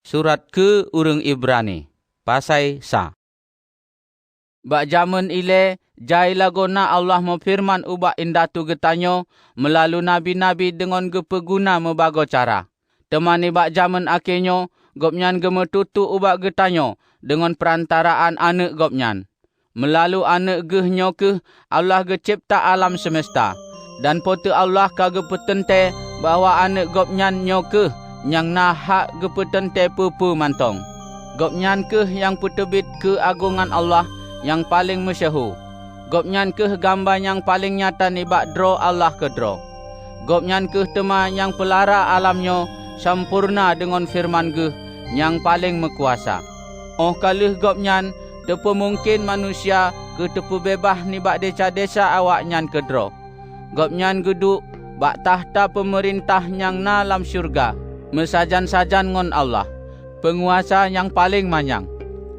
Surat ke urang Ibrani, pasai sa. Bak zaman ile, jai lagona Allah memfirman ubak indatu getanyo melalui nabi-nabi dengan gepeguna mebago cara. Temani bak zaman akhirnya, gopnyan gemetutu ubak getanyo dengan perantaraan anak gopnyan. Melalui anak gehnyo ke, Allah gecipta alam semesta. Dan pote Allah kage petente bahwa anak gopnyan nyoke yang nahak gepetente pupu mantong. Gopnyan ke yang putebit keagungan Allah yang paling masyhur. Gopnyan ke gambar yang paling nyata ni bak dro Allah ke dro. Gopnyan ke tema yang pelara alamnya sempurna dengan firman ge yang paling mekuasa. Oh kalih gopnyan tepu mungkin manusia ke tepu bebah ni bak desa-desa awaknyan ke dro. Gopnyan geduk bak tahta pemerintah yang nalam syurga, mesajan-sajan ngon Allah, penguasa yang paling manyang.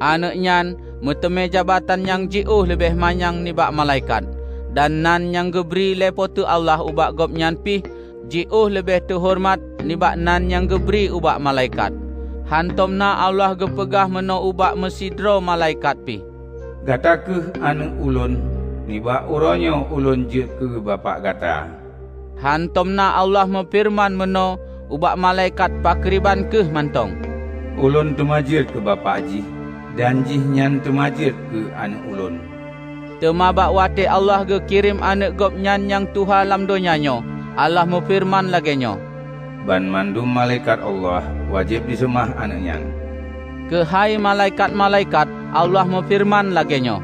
Anaknyan meteme jabatan yang jiuh lebih manyang ni bak malaikat, dan nan yang geberi lepotu Allah ubak gopnyan pih jiuh lebih terhormat ni bak nan yang geberi ubak malaikat. Hantomna Allah gepegah meno ubak mesidro malaikat pih. Gata ke anak ulun, ni bak uronyo ulun je ke bapak gata. Hantomna Allah memfirman meno ubak malaikat pakriban ke mantong. Ulun temajir ke bapak ji, dan jihnya temajir ke anak ulun. Temabak wate Allah ge kirim anak gopnyan yang Tuhan lam donyanyo. Allah memfirman lagenyo. Ban mandum malaikat Allah wajib disemah anaknya. Kehai malaikat-malaikat, Allah memfirman lagenyo.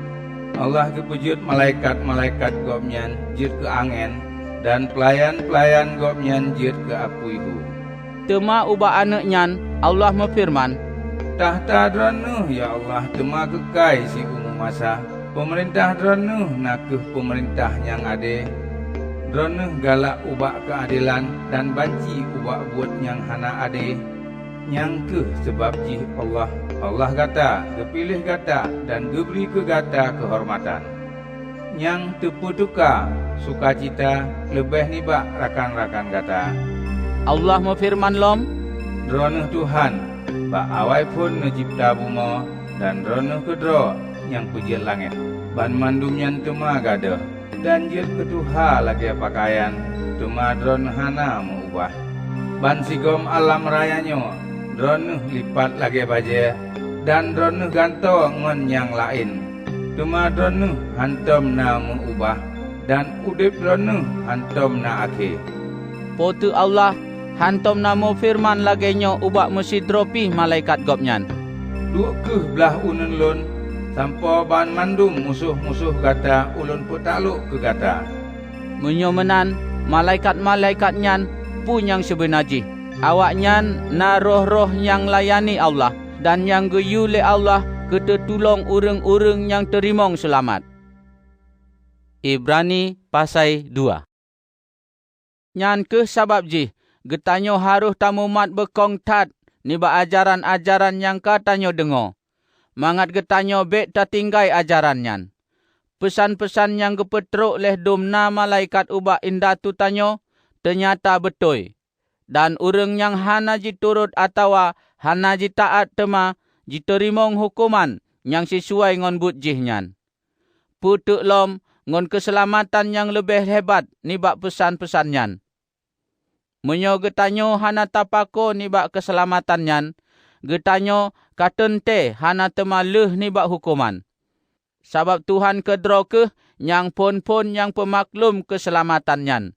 Allah kepujut malaikat-malaikat gopnyan jir ke angen, dan pelayan-pelayan gopnyan jir ke apuihu. Tema ubak anaknyan, Allah memfirman. Tahta dronuh ya Allah tema kekai si umum masa. Pemerintah dronuh nakuh pemerintah yang ade. Dronuh galak ubak keadilan dan banci ubak buat yang hana ade. Yang ke sebab jih Allah kata, kepilih kata dan geberi ke kata kehormatan. Yang teputuka sukacita lebih nibak rakan-rakan kata. Allah memfirman lom. Dronuh Tuhan, bak awai pun ngecipta bunga dan dronuh kedro yang pujil langit. Ban mandumnya tema gada dan jil ketuha lagi pakaian, tema dron hana mengubah. Ban sigom alam rayanyo, dronuh lipat lagi baje dan dronuh gantong ngon yang lain. Tema dronuh hantom na mengubah dan udip dronuh hantom na akhir. Potu Allah hantom namo firman lagenyo ubak mesidropi malaikat gopnyan. Duk ke belah unun lun, sampo ban mandum musuh-musuh gata ulun putaluk ke gata. Menyomenan malaikat-malaikatnyan pun yang sebenaji. Awaknyan na roh-roh yang layani Allah dan yang geyu le Allah ketetulong urang-urang yang terimong selamat. Ibrani pasai 2. Nyan ke sabab jih getanyo haruh tamumat bekong tat niba ajaran-ajaran yang katanyo dengo. Mangat getanyo bek tatinggai ajarannyan. Pesan-pesan yang gepetruk leh domna malaikat ubak indatu tanyo ternyata betul. Dan urang yang hana jiturut atawa hana jitaat tema jiterimong hukuman yang sesuai ngon but jihnyan. Putuk lom ngon keselamatan yang lebih hebat nibak pesan-pesannyan. Menyo getanyo hana tapako nibak keselamatannya, getanyo katente hana temaleh nibak hukuman. Sabab Tuhan kedro ke yang pon-pon yang pemaklum keselamatannya.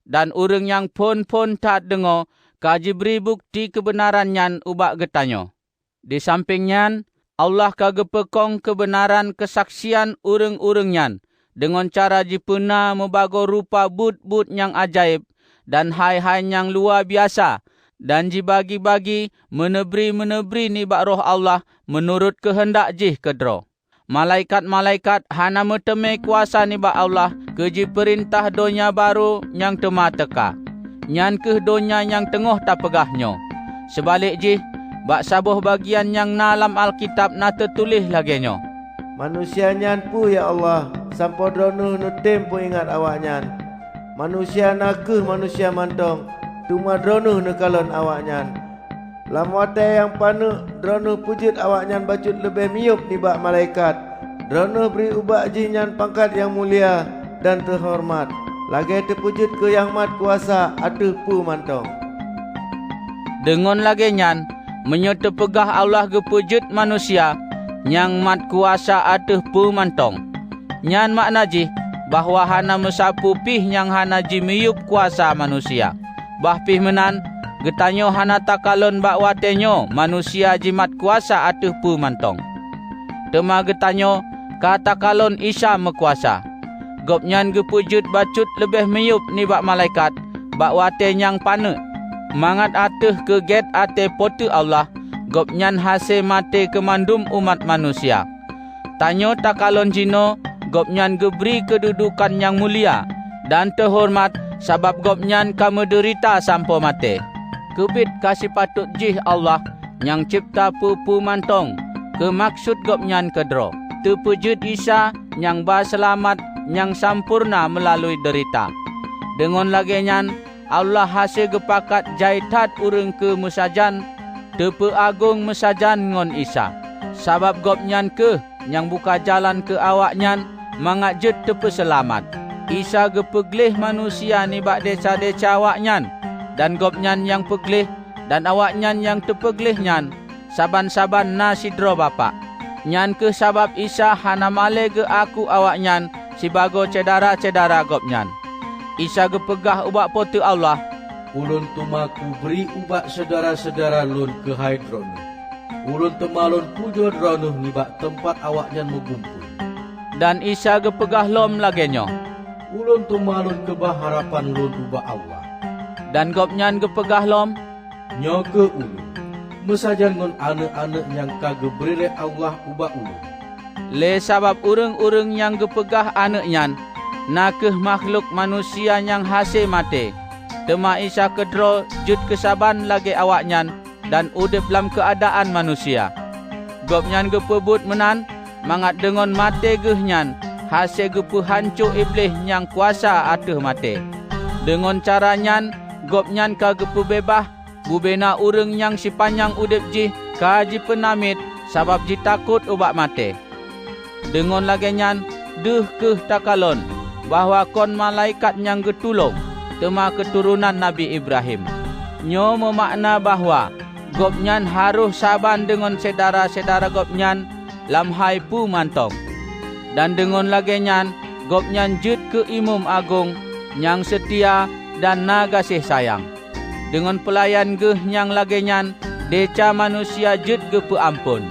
Dan urang yang pon-pon tak dengo kaji beri bukti kebenarannya ubak getanyo. Di sampingnya Allah kagepekong kebenaran kesaksian urang-urangnya dengan cara jipuna membago rupa but-but yang ajaib dan hai-hai yang luar biasa, dan dibagi-bagi menebri-menebri nibak roh Allah menurut kehendak jih kedro. Malaikat-malaikat hana meteme kuasa nibak Allah keji perintah donya baru yang tema teka. Nyan ke donya yang tengah tapegahnyo. Sebalik jih, bak sabuh bagian yang nalam Alkitab na tertulis lagenyo. Manusia nyan pu ya Allah, sampo dronuh nutim pu ingat awak nyan. Manusia nakuh manusia mantong, tuma dronuh nekalon awak nyan. Lamwate yang panu dronu pujud awak nyan bacut lebih miup nibak malaikat. Dronu beri ubak ji nyan pangkat yang mulia dan terhormat. Lagi terpujud ke yang mat kuasa atuh pu mantong. Dengan lagi nyan menyoto pegah Allah gepujud manusia yang mat kuasa atuh pu mantong. Nyan makna ji bahwa hana mesapu pih yang hana ji miup kuasa manusia. Bah pih menan getanyo hana takalon bak watenyo manusia jimat kuasa atuh pu mantong. Tema getanyo kata kalon Isa mekuasa. Gopnyan gepujud bacut lebih miup ni bak malaikat bak wate yang pane. Mangat atuh ke get ate potu Allah. Gopnyan hase mate kemandum umat manusia. Tanyo takalon jino gopnyan geberi kedudukan yang mulia dan terhormat sabab gopnyan kamu derita sampo mate. Kebit kasih patut jih Allah yang cipta pupu mantong. Kemaksud gopnyan kedro. Terpujud Isa yang selamat yang sampurna melalui derita. Dengan lagi nyan Allah hasil gepakat jaitat urang ke musajan. Tepe agung musajan ngon Isa. Sabab gopnyan ke yang buka jalan ke awaknyan mangajut tepe selamat. Isa gepeglih manusia ni bak deca-deca awaknyan. Dan gopnyan yang peglih dan awaknyan yang tepeglih nyan saban-saban na sidro bapa. Nyan ke sabab Isa hana male ge aku awaknyan sibago cedara-cedara gopnyan. Isa gepegah ubak potu Allah. Ulun tumaku beri ubak saudara-saudara lun ke hai dronu. Ulun temalun pujo dronu nibak tempat awaknyan mengumpul. Dan Isa gepegah lom lagenyo. Ulun tumalun kebah harapan lun ubak Allah. Dan gopnyan gepegah lom Nyo ke ulun mesajan ngon anak-anak yang kageberi Allah ubak ulun. le sabab urang-urang yang gepegah anaknyan nakeh makhluk manusia yang hase mate. Tema Isa kedro jut kesaban lagi awaknyan dan udip dalam keadaan manusia. Gopnyan gepebut menan mangat dengan mate gehnyan hase gepu hancur iblis yang kuasa atuh mate. Dengan caranyan gopnyan ka gepu bebah bubena urang yang si panjang udip ji kaji penamit sabab ji takut ubak mate. Dengan lagenyan deuh keh takalon bahwa kon malaikat yang getulung tema keturunan Nabi Ibrahim. Nyo memakna bahwa gopnyan harus saban dengan sedara-sedara gopnyan lam hai pu mantong. Dan dengan lagenyan gopnyan jut ke imam agung yang setia dan nagasih sayang. Dengan pelayan geh yang lagenyan deca manusia jut ge peampun.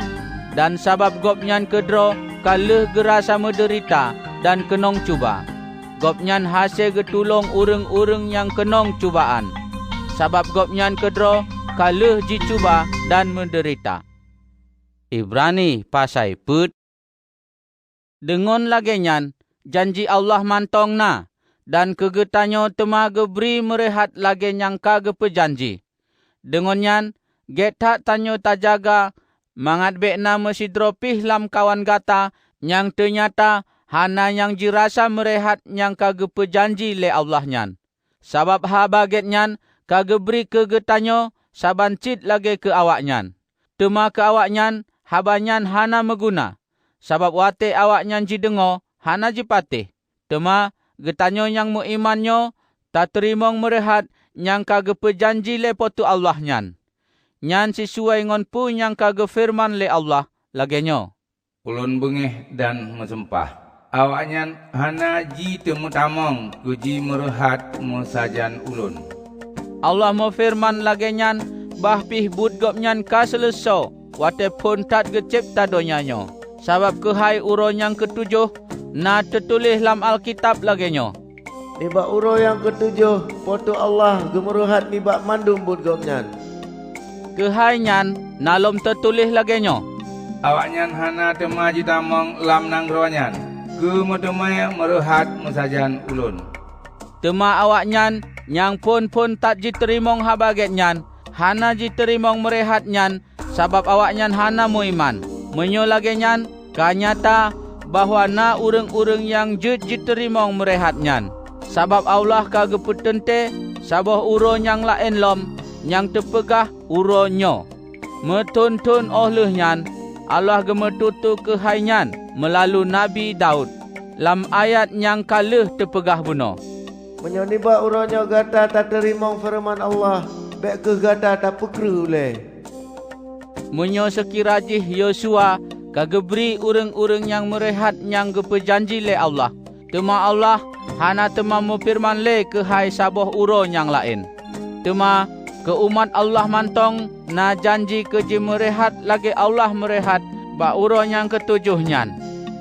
Dan sabab gopnyan kedro kaleh gerasa menderita dan kenong cuba. Gopnyan hasil getulung urang-urang yang kenong cubaan. Sabab gopnyan kedro kaleh ji cuba dan menderita. Ibrani pasai put. Dengan lagenyan janji Allah mantong na. Dan kegetanyo temaga beri merehat lagi yang kage pejanji. Dengonyan, getak tanyo tajaga, mangat bekna mesidropih lam kawan gata, yang ternyata hana yang jirasa merehat yang kage pejanji le Allah nyan. Sabab habaget nyan, kage beri kegetanyo, saban cid lagi ke awaknyan. Tema ke awaknyan, habanyan hana meguna. Sabab wate awaknyan jidengo, hana jipatih. Tema, getanyo yang muimanyo tak terimong merehat yang kage pejanji le potu Allah nyan. Nyan sesuai ngon pu yang kage firman le Allah lagenyo. Ulun bengeh dan mesempah. Awaknyan hana ji temu tamong kuji merehat musajan ulun. Allah mau firman lagenyan bah pih bud gopnyan ka seleso wate pun tat gecipta donyanyo. Sabab kehai uro yang ketujuh na tertulis dalam Alkitab lagenyo. Nibak uro yang ketujuh, potu Allah gemeruhat nibak mandum bud gopnyan. Kehai nyan nalom tertulis lagenyo. Awaknyan hana temaji tamong lam nangronyan. Kemutemai meruhat musajan ulun. Tema awaknyan yang pun tak jiterimong habaget nyan. Hana jiterimong merehat nyan sabab awaknyan hana muiman. Menyo lagenyan kanyata bahwa na urang-urang yang jiterimong merehat nyan. Sabab Allah kage petente sabah uro yang lain lom yang terpegah uro nyo. Metun-tun oleh nyan, Allah gemetutu ke hai nyan melalui Nabi Daud. Lam ayat yang kalih terpegah buno. Menyoniba uronyo gata tak terima firman Allah, bek ke gata tak pekru le. Munyo sekirajih Yosua kagebri urang-urang yang merehat yang gepejanji le Allah. Tema Allah hana tema mu firman le ke hai saboh uro yang lain. Tema ke umat Allah mantong na janji ke je merehat lagi Allah merehat ba uro yang ketujuhnyan.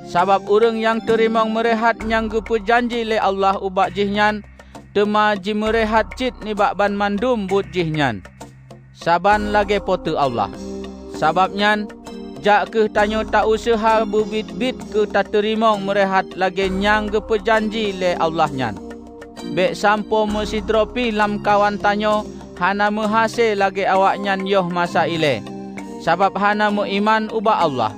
Sabab urang yang terima merehat yang gepejanji le Allah ubak jihnyan, tema ji merehat cit ni bak ban mandum but jihnyan. Saban lagi potu Allah. Sababnyan jak ke tanyo tak usaha bubit-bit ke tak terima merehat lagi nyang gepejanji le Allah nyan. Bek sampo mesidropi lam kawan tanyo hana mehase lagi awak nyan yoh masa ile. Sabab hana mu iman ubak Allah.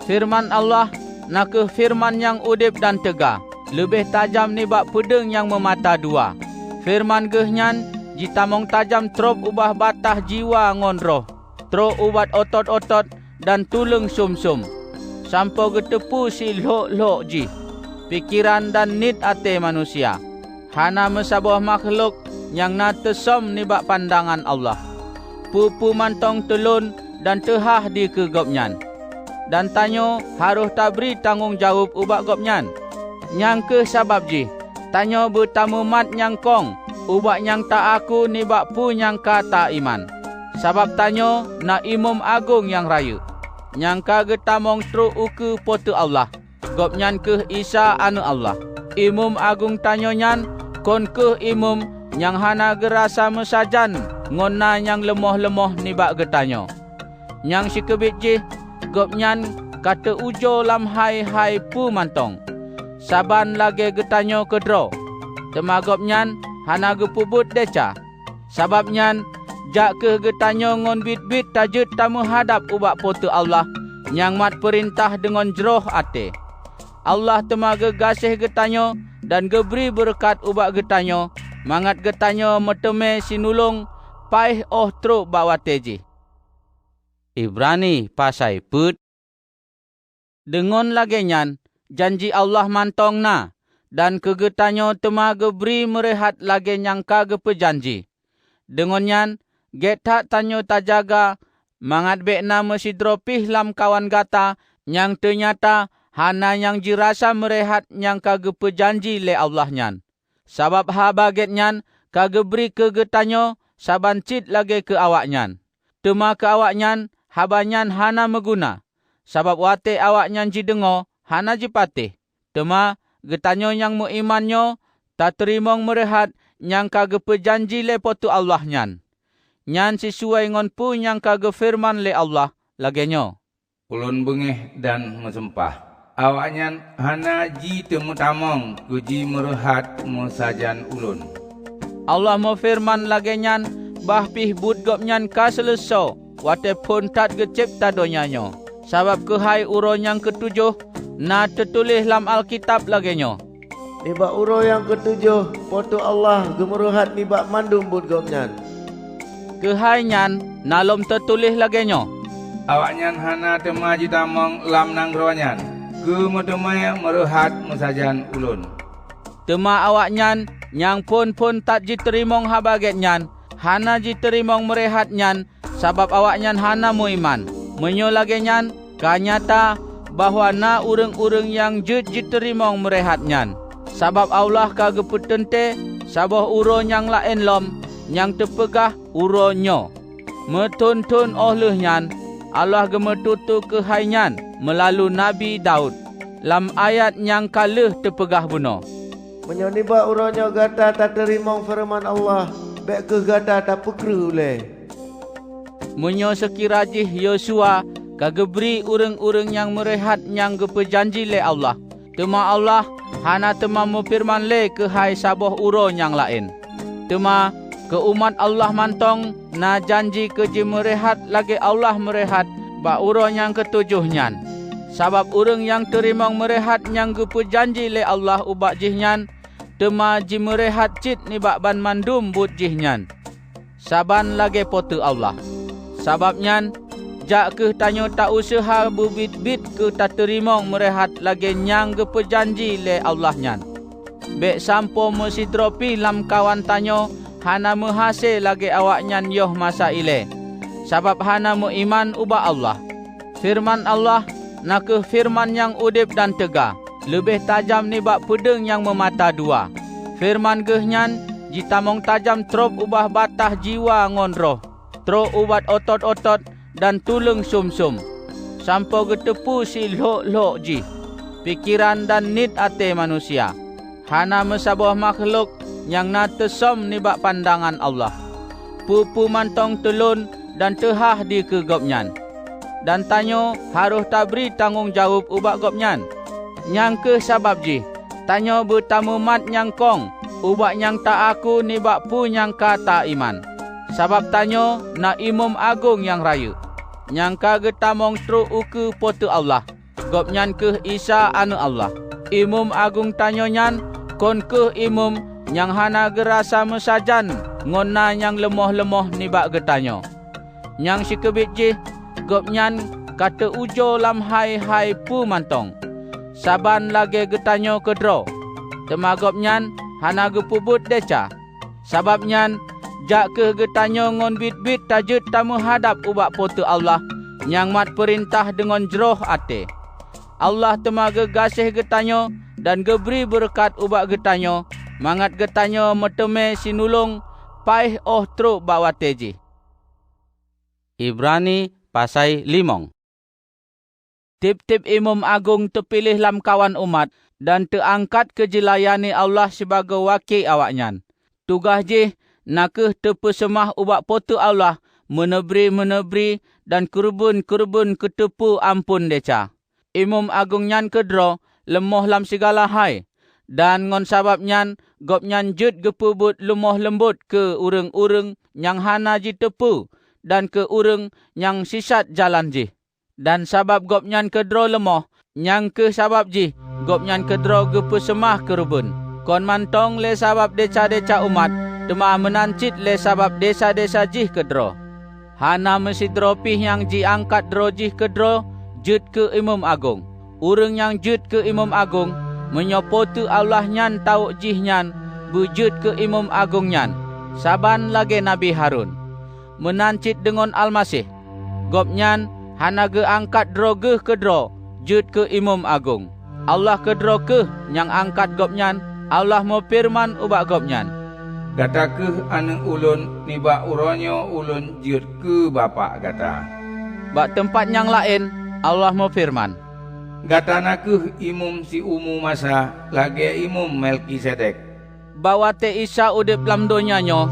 Firman Allah nak firman yang udip dan tegak, lebih tajam ni bak pedang yang memata dua. Firman gehnyan jitamong tajam trop ubah batah jiwa ngon roh, tro ubat otot-otot dan tulung sum-sum. Sampo getepu si lok-lok ji, pikiran dan nit ate manusia. Hana mesabuh makhluk yang na tesom ni bak pandangan Allah. Pupu mantong telun dan tehah di ke gopnyan. Dan tanyo harus tabri tanggungjawab ubak gopnyan. Nyang ke sabab ji, tanyo bertamu mat nyang kong, ubak nyang tak aku ni bak pu nyang ka tak iman. Sabab tanyo na imam agung yang raya. Nyang ka getamong tru uke potu Allah. Gopnyan ke Isa anu Allah. Imam agung tanyo nyan kon ke imam yang hana gerasa mesajan ngona yang lemoh-lemoh ni bak getanyo. Nyang sikebit ji gopnyan kata ujo lam hai-hai pu mantong. Saban lagi getanyo kedro. Tema gopnyan hana gepubut deca. Sababnyan jak ke getanyo ngon bit-bit tajut tamu hadap ubak potu Allah yang mat perintah dengan jeroh ate. Allah tema gegasih getanyo dan geberi berkat ubak getanyo. Mangat getanyo meteme sinulung paih truk bawa teji. Ibrani pasai put. Dengon lagi nyan, janji Allah mantong na, dan kegetanyo tema geberi merehat lagi nyangka gepejanji. Dengon nyan, getak tanyo tajaga, mangat bekna mesidropih lam kawan gata, yang ternyata hana yang jirasa merehat nyangka gepejanji le Allah nyan. Sabab habaget nyan, kageberi kegetanyo, saban cit lagi ke awak nyan. Tema ke awak nyan, habanyan hana meguna. Sabab wate awak nyan jidengo, hana jipatih. Tema getanyo yang mu imanyo, tak terimong merehat, nyang kage pejanji le potu Allah nyan. Nyan sesuai ngon pu nyang kage firman le Allah, lagenyo. Ulun bengih dan mesempah. Awak nyan hana ji temu tamong, kuji merehat musajan ulun. Allah mau firman lagenyan, bahpih bud gopnyan ka seleso, wate pun tat gecipta donyanyo. Sabab kehai uro yang ketujuh, na tertulis lam Alkitab lagenyo. Nibak uro yang ketujuh, potu Allah gemeruhat nibak mandum bud gopnyan. Kehai nyan, nalom tertulis lagenyo. Awak nyan hana temaji tamong lam nangronyan, gemetemai merehat musajan ulun. Tema awak nyan, yang pun tak jiterimong habaget nyan, hana jiterimong merehat nyan, sabab awak nyan hana mu iman. Menyo lagi nyan, kanyata bahwa na urang-urang yang jiterimong merehat nyan. Sabab Allah kage petente, sabah uro yang lain lom, yang terpegah uronyo. Metun-tun oleh nyan, Allah gemetutu kehai nyan melalui Nabi Daud. Lam ayat yang kalih terpegah buno. Menyoniba uronyo gata tak terimong firman Allah, bek ke gata tak pekru le. Menyo sekirajih Yosua kageberi urang-urang yang merehat yang gepejanji le Allah. Tema Allah hana tema mu firman le ke hai saboh uro yang lain. Tema ke umat Allah mantong na janji ke je merehat lagi Allah merehat ba uro yang ketujuhnyan. Sabab urang yang terimong merehat yang gepejanji le Allah ubak jihnyan, tema ji merehat cit ni bak ban mandum but jihnyan. Saban lagi potu Allah. Sababnyan Jak ke tanyo tak usaha bubit-bit ke tak terimong merehat lagi nyang ke pejanji le Allah nyan. Bek sampo mesidropi lam kawan tanyo hana mehase lagi awak nyan yoh masa ile. Sabab hana mu iman ubah Allah. Firman Allah nak ke firman yang udip dan tegak. Lebih tajam ni bak pedeng yang memata dua. Firman gehnyan jitamong tajam trop ubah batah jiwa ngon roh. Tro ubat otot-otot dan tulung sum-sum. Sampo getepu si lok-lok ji. Pikiran dan nit ate manusia. Hana mesabuh makhluk yang natesom ni bak pandangan Allah. Pupu mantong telun dan tehah di ke gopnyan. Dan tanyo harus tak beri tanggungjawab ubak gopnyan. Nyang ke sabab ji, tanyo bertamu mat nyang kong, ubak nyang tak aku ni bak pu nyang kata iman. Sabab tanyo na imam agung yang raya. Nyang ka getamong tru uke potu Allah. Gopnyan ke Isa anu Allah. Imam agung tanyo nyan, kon ke imam nyang hana gerasa mesajan, ngona nyang lemoh-lemoh ni bak getanyo. Nyang sikebit ji, gopnyan kata ujo lam hai-hai pu mantong. Saban lagi getanyo kedro. Temagop nyan hana gepubut deca. Sabab nyan jak ke getanyo ngon bit-bit tajud tamu hadap ubak potu Allah nyang mat perintah dengan jeroh ate. Allah temaga gasih getanyo dan geberi berkat ubak getanyo mangat getanyo meteme sinulung paih truk bawateji. Ibrani pasai 5. Tip-tip imam agung terpilih lam kawan umat dan terangkat ke jelayani Allah sebagai wakil awaknyan. Tugas je nakeh terpesemah ubak potu Allah menebri-menebri dan kurbun-kurbun ketepu ampun deca. Imam agung nyan kedro lemoh lam segala hai dan ngon sabab nyan gopnyan jut gepubut lemoh lembut ke urang-urang yang hana ji tepu dan ke urang yang sisat jalan ji. Dan sabab gopnyan kedro lemoh, nyang ke sabab ji, gopnyan kedro gepesemah kerubun. Kon mantong le sabab deca-deca umat, temah menancit le sabab desa-desa jih kedro. Hana mesidropih yang ji angkat dro jih kedro, jut ke imam agung. Urang yang jut ke imam agung, menyopotu Allah nyan tauk jih nyan, bujut ke imam agung nyan. Saban lagi Nabi Harun. Menancit dengan Al-Masih. Gopnyan hana ge angkat dro ge kedro jut ke imam agung. Allah kedro ke yang angkat gopnyan. Allah mau firman ubak gopnyan. Gata ke anu ulun nibak uronyo ulun jut ke bapak gata. Bak tempat yang lain Allah mau firman. Gata nak ke imam si umu masa lagi imam Melkisedek. Bawa te Isa udip lam donyanya,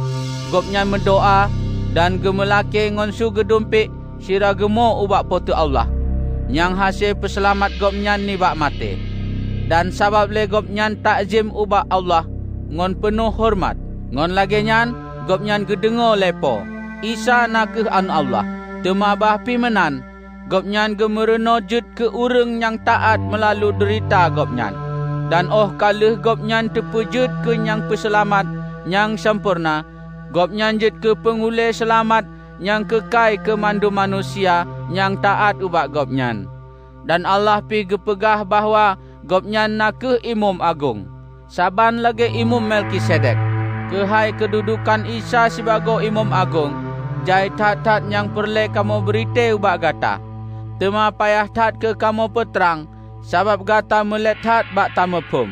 gopnyan mendoa dan gemelake ngonsu gedumpik sira gemo ubak potu Allah. Yang hasil peselamat gopnyan ni bak mate. Dan sabab le gopnyan takzim ubak Allah ngon penuh hormat. Ngon lagi nyan gopnyan gedengo lepo. Isa nakeh an Allah. Temabah pimenan gopnyan gemereno jut ke urang yang taat melalui derita gopnyan. Dan kalih gopnyan terpujud ke yang peselamat yang sempurna. Gopnyan jut ke pengulih selamat yang kekal ke mandu manusia yang taat ubak gopnyan. Dan Allah pi gepegah bahawa gopnyan nakeh imam agung. Saban lagi imam Melkisedek. Kehai kedudukan Isa sebagai imam agung, jai tat-tat yang perle kamu berite ubak gata. Tema payah tat ke kamu peterang, sabab gata melet tat bak tamepum.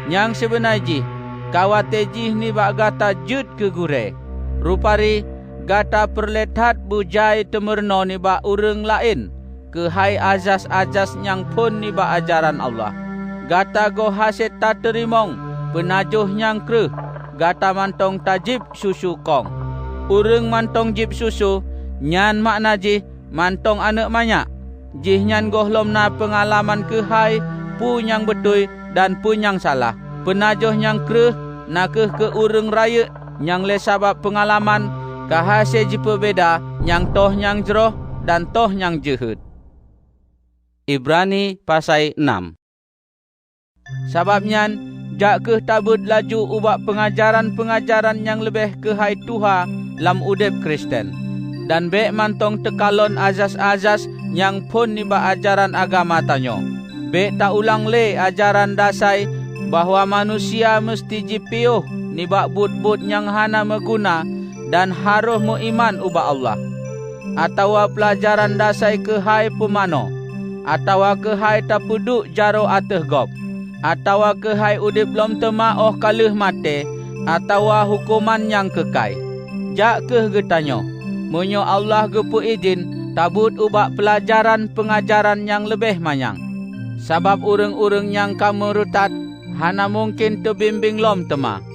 Yang sebenarnya kawate jih ni bak gata jut ke gure. Rupari gata perletat bujai temerno ni bak urang lain. Kehai azas-azas yang pun ni bak ajaran Allah. Gata go hasil tak terimong penajuh yang kreh. Gata mantong tajib susu kong. Urang mantong jib susu, nyan makna jih mantong anak manyak. Jih nyan gohlom na pengalaman kehai pu yang betul dan pu yang salah. Penajuh yang kreh nakeh ke urang raya yang le sabab pengalaman kahase ji perbeda yang toh yang jeroh dan toh yang jehud. Ibrani pasai 6. Sababnya jak ke tabut laju ubak pengajaran-pengajaran yang lebih kehai Tuha lam udep Kristen. dan be mantong tekalon azas-azas yang pun niba ajaran agama tanyo. Be tak ulang le ajaran dasai bahwa manusia mesti jipiuh niba but-but yang hana meguna dan harus mu iman uba Allah. Atawa pelajaran dasai ke hai pemano, atawa ke hai tapuduk jaro ateh gop, atawa ke hai udip lom tema oh kalih mate, atawa hukuman yang kekai. Jak ke getanyo, munyo Allah gepu izin tabut ubak pelajaran pengajaran yang lebih manyang. Sabab urang-urang yang kamu rutat hana mungkin terbimbing lom tema.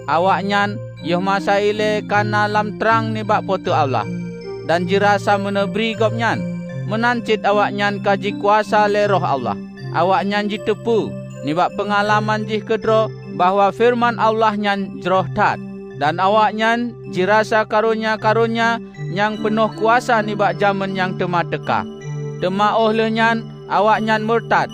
Awaknyan yoh masa ile kana lam terang ni bak potu Allah dan jirasa menebri gopnyan menancit awaknyan kaji kuasa le roh Allah. Awaknyan jitepu ni bak pengalaman jih kedro bahwa firman Allah nyan jroh tat dan awaknyan jirasa karunya-karunya yang penuh kuasa ni bak zaman yang tema teka. Tema ohlehnya awaknyan murtad.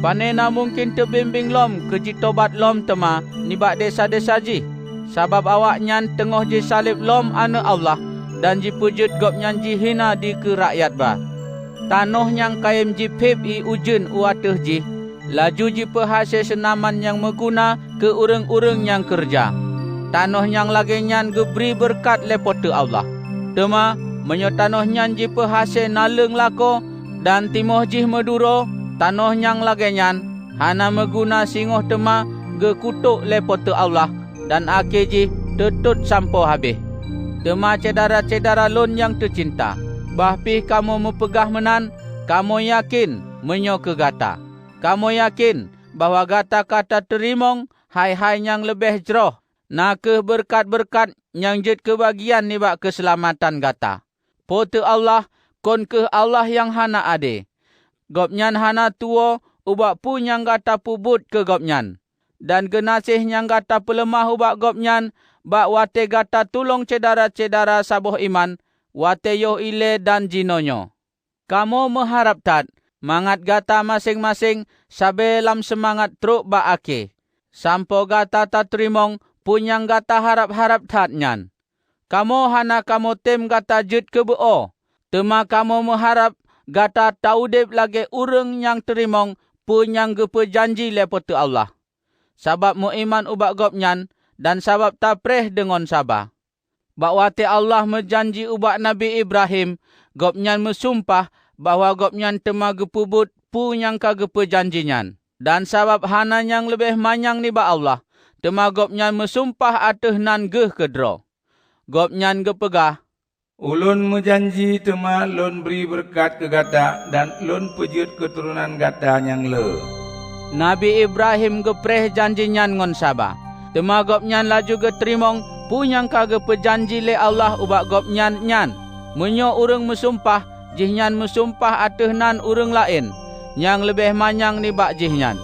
Panena mungkin terbimbing lom ke jitobat lom tema ni bak desa-desa jih. Sabab awaknyan tengah ji salib lom ane Allah dan ji pujut gopnyan ji hina di ke rakyat ba. Tanoh yang kaim ji pip i ujun uateh ji, laju ji pehase senaman yang meguna ke urang-urang yang kerja. Tanoh yang lagi nyan geberi berkat lepote Allah. Tema menyo tanoh nyan ji pehase naleng lako dan timoh ji meduro, tanoh yang lagi nyan hana meguna singoh tema ge kutuk lepote Allah. Dan akhirnya tutut sampo habis. Tema cedara-cedara lon yang tercinta. Bahpi kamu mempegah menan, kamu yakin menyo ke gata. Kamu yakin bahwa gata kata terimong, hai-hai yang lebih jroh. Nak ke berkat-berkat yang jid kebagian ni bak keselamatan gata. Pote Allah, kon ke Allah yang hana ade. Gopnyan hana tuo, ubak pu yang gata pubut ke gopnyan. Dan genasih yang gata pelemah ubak gopnyan, bak wate gata tulong cedara-cedara saboh iman, wate yoh ile dan jinonyo. Kamu mengharap tat, mangat gata masing-masing, sabe lam semangat truk bak ake. Sampo gata tak terimong, punyang gata harap-harap tat nyan. Kamu hana kamu tim gata jut kebeo, tema kamu mengharap gata taudip lagi urang yang terimong, punyang gepe janji lepote Allah. Sabab mu iman ubak gopnyan dan sabab tapreh dengan sabah. Bakwate Allah menjanji ubak Nabi Ibrahim, gopnyan mesumpah bahwa gopnyan tema gepubut pu yang kagepe janjinyan. Dan sabab hana yang lebih manyang ni ba Allah, tema gopnyan mesumpah ateh nan geh kedro. Gopnyan gepegah, Ulun menjanji tema lun beri berkat ke gata dan lun pejut keturunan gata yang le. Nabi Ibrahim gepreh janjinyan ngon sabah. Tema gopnyan laju geterimong punyang kage pejanji le Allah ubak gopnyan nyan. Menyo urang mesumpah, jihnyan mesumpah ateh nan urang lain, yang lebih manyang ni bak jihnyan.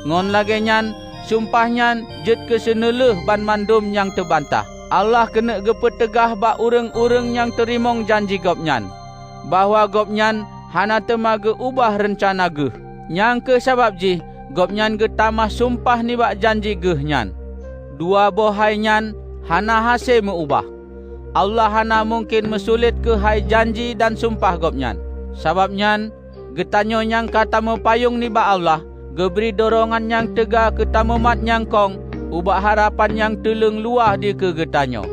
Ngon lagi nyan, sumpahnyan jut keseneleh ban mandum yang terbantah. Allah kena gepetegah bak urang-urang yang terimong janji gopnyan, bahwa gopnyan hana tema ge ubah rencana geh. Yang ke sabab jih, gopnyan getamah sumpah ni bak janji geh nyan. Dua bohai nyan hana hase meubah. Allah hana mungkin mesulit ke hai janji dan sumpah gopnyan. Sabab nyan, getanyo yang kata mepayung ni bak Allah, geberi dorongan yang tega ke tamumat nyangkong, ubak harapan yang teleng luah di ke getanyo.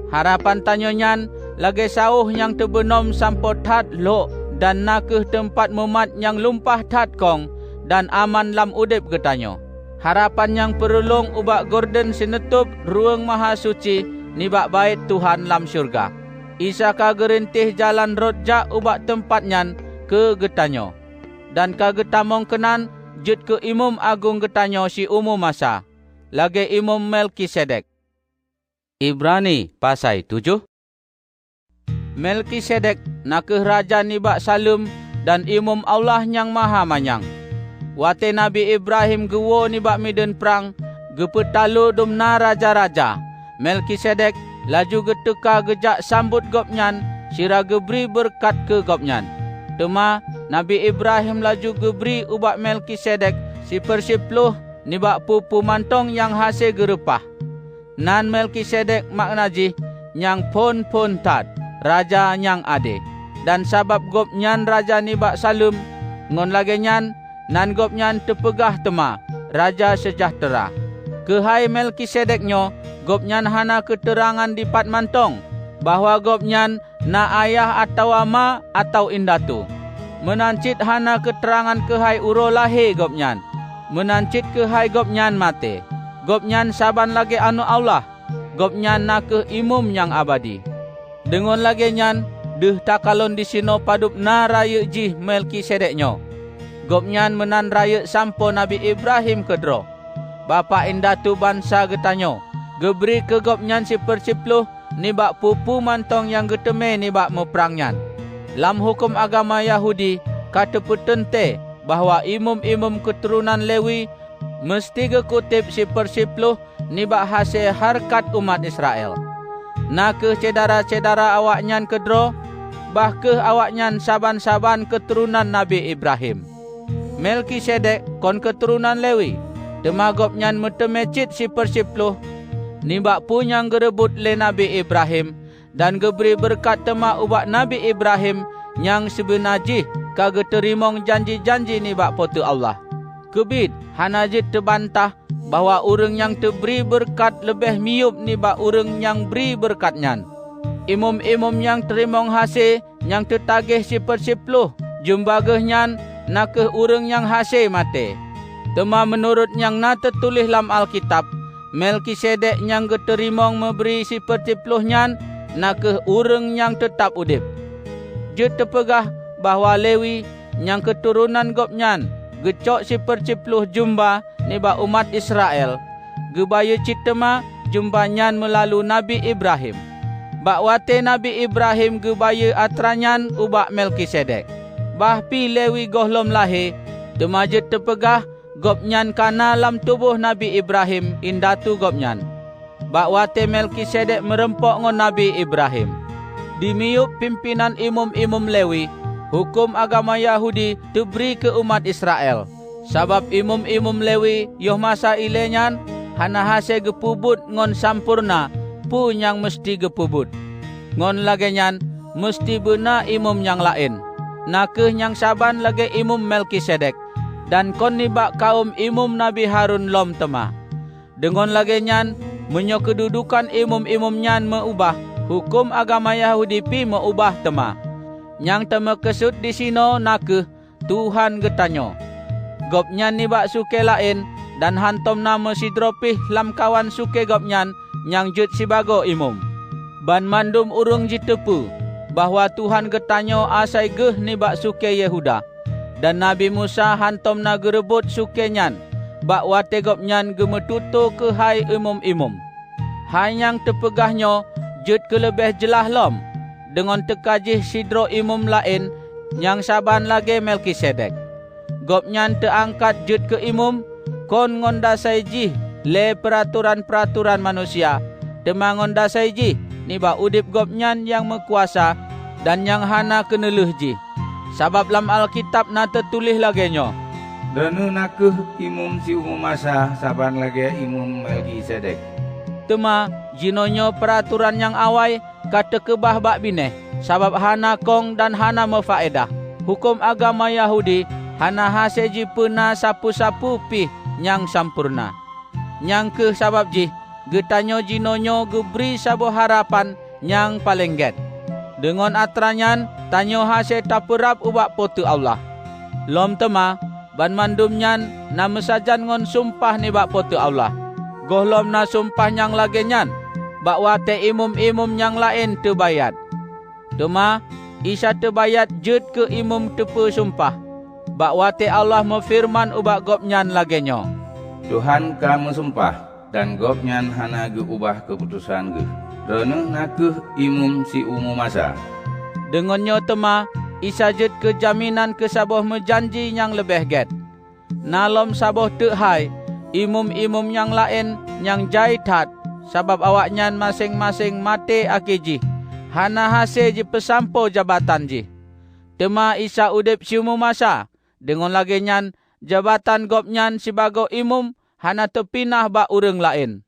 Harapan tanyo nyan, lagi sauh yang terbenom sampo tat lok, dan nakeh tempat memat yang lumpah tat kong, dan aman lam udip getanyo. Harapan yang perulung ubak gorden sinetup ruang maha suci nibak bait Tuhan lam syurga. Isa ka gerintih jalan rojak ubak tempat nyan ke getanyo. Dan ka getamong kenan jut ke imam agung getanyo si umum masa. Lagi imam Melkisedek. Ibrani pasai 7. Melkisedek nakeh raja nibak Salum dan imam Allah yang maha manyang. Wate Nabi Ibrahim gewo ni bak miden perang, gepetalu dumna raja-raja. Melkisedek laju geteka gejak sambut gopnyan, sira geberi berkat ke gopnyan. Tema Nabi Ibrahim laju geberi ubak Melkisedek si persipluh ni bak pupu mantong yang hase gerepah. Nan Melkisedek maknaji yang pon tat. raja nyang ade. Dan sabab gopnyan raja nibak salum, ngon lage nyan, nan gopnyan tepegah tema, raja sejahtera. Kehai Melkisedeknyo, gopnyan hana keterangan di pat mantong, bahwa gopnyan na ayah atau ama atau indatu. Menancit hana keterangan kehai uro lahe gopnyan, menancit kehai gopnyan mate. Gopnyan saban lage anu Allah, gopnyan nakeh imum yang abadi. Dengon lage nyan, deh takalon di sino padup na raya jih Melkisedeknyo. Gopnyan menan raya sampo Nabi Ibrahim kedro. Bapa indatu bangsa getanyo, geberi ke gopnyan si persipluh nibak pupu mantong yang geteme nibak meperangnyan. Lam hukum agama Yahudi, kata petente bahwa imum-imum keturunan Lewi mesti gekutip si persipluh nibak hasil harkat umat Israel. Nakeh cedara-cedara awaknyan kedro, bahkeh awaknyan saban-saban keturunan Nabi Ibrahim. Melkisedek kon keturunan Lewi, temagopnyan metemecit si persipluh, nibak punyang gerebut le Nabi Ibrahim, dan geberi berkat tema ubak Nabi Ibrahim, yang sebenajih kage terimong janji-janji nibak potu Allah. Kebid hanajit terbantah bahwa urang yang teberi berkat lebih miup nibak urang yang beri berkatnyan. Imum-imum yang terimong hasil yang tertagih si persipluh, jumbagehnya nakeh urang yang hasil mate. Tema menurut yang na tertulis dalam Alkitab, Melkisedek yang geterimong memberi si persipluhnyan nakeh urang yang tetap udip. Je tepegah bahwa Lewi yang keturunan gopnyan gecok si persipluh jumba nibak umat Israel, gebaya citema jumbanyan melalui Nabi Ibrahim. Bakwate Nabi Ibrahim gebaya atranyan ubak Melkisedek. Bahpi Lewi gohlom lahe, temajet tepegah gopnyan kana lam tubuh Nabi Ibrahim indatu gopnyan. Bakwate Melkisedek merempok ngon Nabi Ibrahim. Dimiup pimpinan imum-imum Lewi, hukum agama Yahudi diberi ke umat Israel. Sabab imum-imum Lewi yoh masa ilenyan hana hase gepubut ngon sampurna pu yang mesti gepubut. Ngon lagenyan mesti bena imum yang lain. Nakeh yang saban lage imum Melkisedek, dan kon nibak kaum imum Nabi Harun lom tema. Dengan lagenyan menyo kedudukan imum-imumnyan meubah, hukum agama Yahudi pi meubah tema. Yang tema kesut di sino nakeh Tuhan getanyo. Gopnyan nibak suke lain, dan hantom nama sidropih lam kawan suke gopnyan yang jut sibago imum. Ban mandum urung jitepu bahwa Tuhan getanyo asai geh nibak suke Yehuda. Dan Nabi Musa hantom na gerebut suke nyan, bakwa tegopnyan gemetuto ke hai imum-imum. Hai yang tepegahnyo jut ke lebih jelah lom, dengan tekajih sidro imum lain yang saban lage Melkisedek. Gopnyan teangkat jut ke imum, kon ngondasai jih le peraturan-peraturan manusia, temangon dasai jih nibak udip gopnyan yang mekuasa dan yang hana keneluh jih. Sabab lam Alkitab na tertulis lagenyo, Danu nakeh imum si umum masa saban lage imum Melkisedek. Tema jinonyo peraturan yang awai kata kebah bak bineh, sabab hana kong dan hana mefaedah. Hukum agama Yahudi hana haseji pena sapu-sapu pih yang sampurna. Yang ke sabab jih getanyo jinonyo geberi sabo harapan yang paling get. Dengan atranyan tanyo hase taperap ubak potu Allah. Lom tema ban mandumnyan na mesajan ngon sumpah ni bak potu Allah. Gohlom na sumpah yang lagenyan, bakwa te imum-imum yang lain terbayat. Tema isa terbayat jut ke imum tepe sumpah, bakwa te Allah memfirman ubak gopnyan lagenyo, Tuhan kamu sumpah, dan gopnyan hana ge ubah keputusan ge. Reneh nakeh imum si umum masa. Dengonyo tema isa jut ke jaminan ke saboh mejanji yang lebih get. Nalom saboh tehai imum-imum yang lain yang jaitat, sabab awaknyan masing-masing mate akeji, hana hase ji pesampo jabatan ji. Tema isa udip siumu masa, dengan lagenyan jabatan gopnyan sibago imum hana terpinah bak urang lain.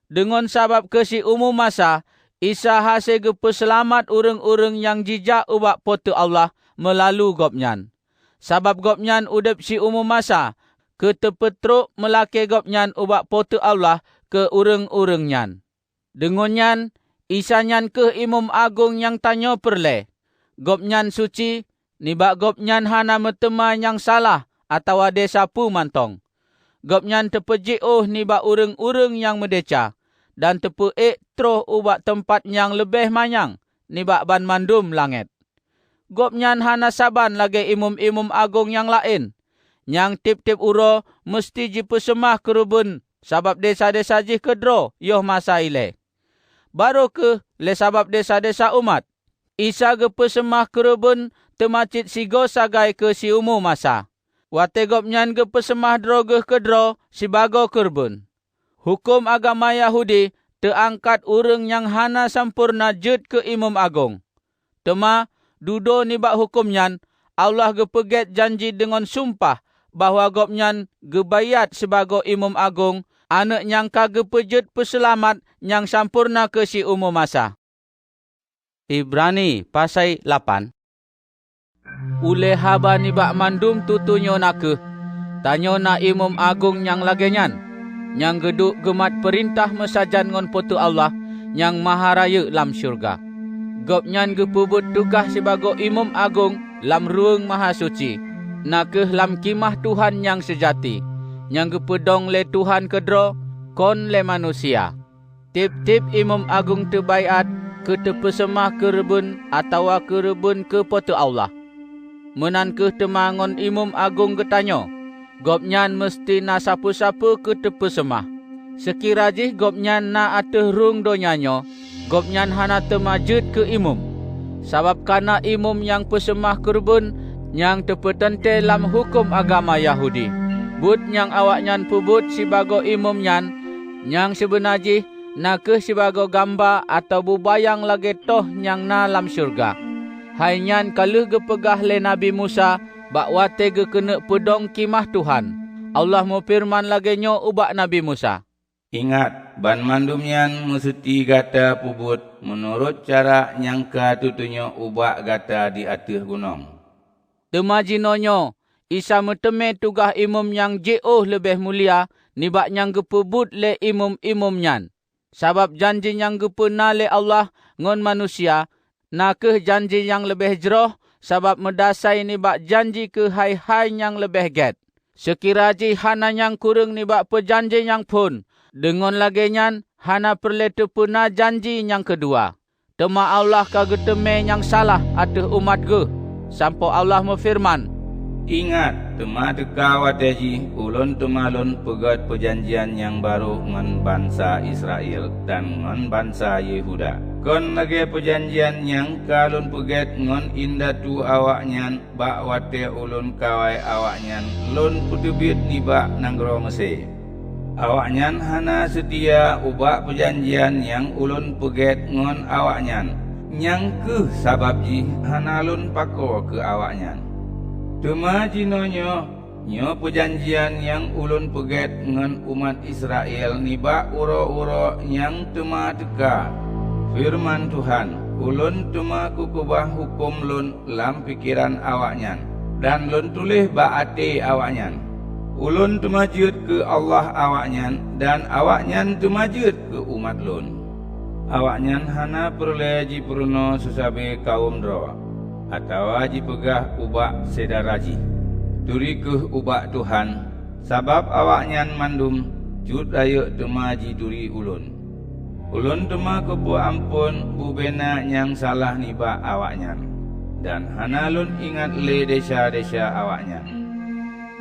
Dengan sabab ke si umum masa, Isa hase gepeselamat urang-urang yang jijak ubak pote Allah melalui gopnyan. Sabab gopnyan udep si umum masa, ke tepetruk melake gopnyan ubak pote Allah ke urang-urang nyan. Dengonyan, Isa nyan ke imam agung yang tanyo perle. Gopnyan suci, nibak gopnyan hana metema yang salah atau ade sapu mantong. Gopnyan tepejik nibak urang-urang yang medeca. Dan tepeik troh ubak tempat yang lebih manyang nibak ban mandum langit. Gopnyan hana saban lagi imum-imum agung yang lain. Yang tip-tip uro mesti jipesemah kerubun sabab desa-desa jih kedro yoh masa ile. Baru ke le sabab desa-desa umat. Isa gepesemah kerubun temacit sigo sagai ke si umu masa. Wate gopnyan gepesemah drogeh kedro si bago kerbun. Hukum agama Yahudi terangkat urang yang hana sampurna jut ke imam agung. Tema, dudo nibak hukumnyan, Allah gepeget janji dengan sumpah bahawa gopnyan gebayat sebagai imam agung, anak nyangka gepejut peselamat yang sampurna ke si umum masa. Ibrani pasai 8. Ule haba nibak mandum tutunyo nakeh, tanyo na imam agung yang lagenyan. Yang geduk gemat perintah mesajan ngon potu Allah yang maha raya lam syurga. Gopnyan gepubut tugas sebagai imam agung lam ruang maha suci. Nakeh lam kimah Tuhan yang sejati. Yang gepedong le Tuhan kedro kon le manusia. Tip-tip imam agung terbaiat ke tepesemah kerebun atau kerebun ke potu Allah. Menankeh temangon imam agung getanyo. Gopnyan mesti na sapu-sapu ke tepesemah. Sekirajih gopnyan na ateh rung donyanyo, gopnyan hana temajud ke imum. Sabab kana imum yang pesemah kerbun yang tepetente dalam hukum agama Yahudi. But yang awaknyan pubut sebagai imum nyan, yang sebenarnya nakeh sebagai gambar atau bubayang lagi toh yang na lam syurga. Hai nyan kaluh gepegah le Nabi Musa, bakwa tege kena pedong kimah Tuhan. Allah mau firman lagi nyo ubak Nabi Musa. Ingat, ban mandumyan mesti gata pubut menurut cara nyangka tutunyo ubak gata di atas gunung. Temajinonyo, Isa meteme tugah imam yang jauh lebih mulia nibak yang gepubut le imam-imam nyan. Sabab janji yang gepena le Allah ngon manusia, nakeh janji yang lebih jeroh, sabab medasai nibak janji ke hai-hai yang lebih get. Sekiraji hana yang kurang nibak pejanji yang pun, dengan lagi nyan hana perle tepuna janji yang kedua. Tema Allah kageteme yang salah atas umat ge. Sampai Allah memfirman, Ingat, tema deka wadaji ulun temalun pegat perjanjian yang baru ngan bangsa Israel dan ngan bangsa Yehuda. Kon lagi perjanjian yang kalun pegat ngan indatu awaknyan bak wate ulun kawai awaknyan lun putubit nibak nanggro Mesir. Awaknyan hana setia ubak perjanjian yang ulun pegat ngan awaknyan. Yang ke sababji hana lun pako ke awaknyan. Tema jinonyo nyo perjanjian yang ulun pegat ngan umat Israel nibak uro-uro yang tema teka. Firman Tuhan, ulun tema kukubah hukum lun lam pikiran awaknyan dan lun tulis bak ate awaknyan. Ulun temajud ke Allah awaknyan dan awaknyan temajud ke umat lun. Awaknyan hana perle jiperno susabe kaum dro. Atau aji pegah ubak sedaraji. Turi ke ubak Tuhan. Sabab awaknyan mandum jud ayo temaji duri ulun. Ulun tema kebu ampun bubena yang salah nibak awaknyan. Dan hana lun ingat le desa-desa awaknyan.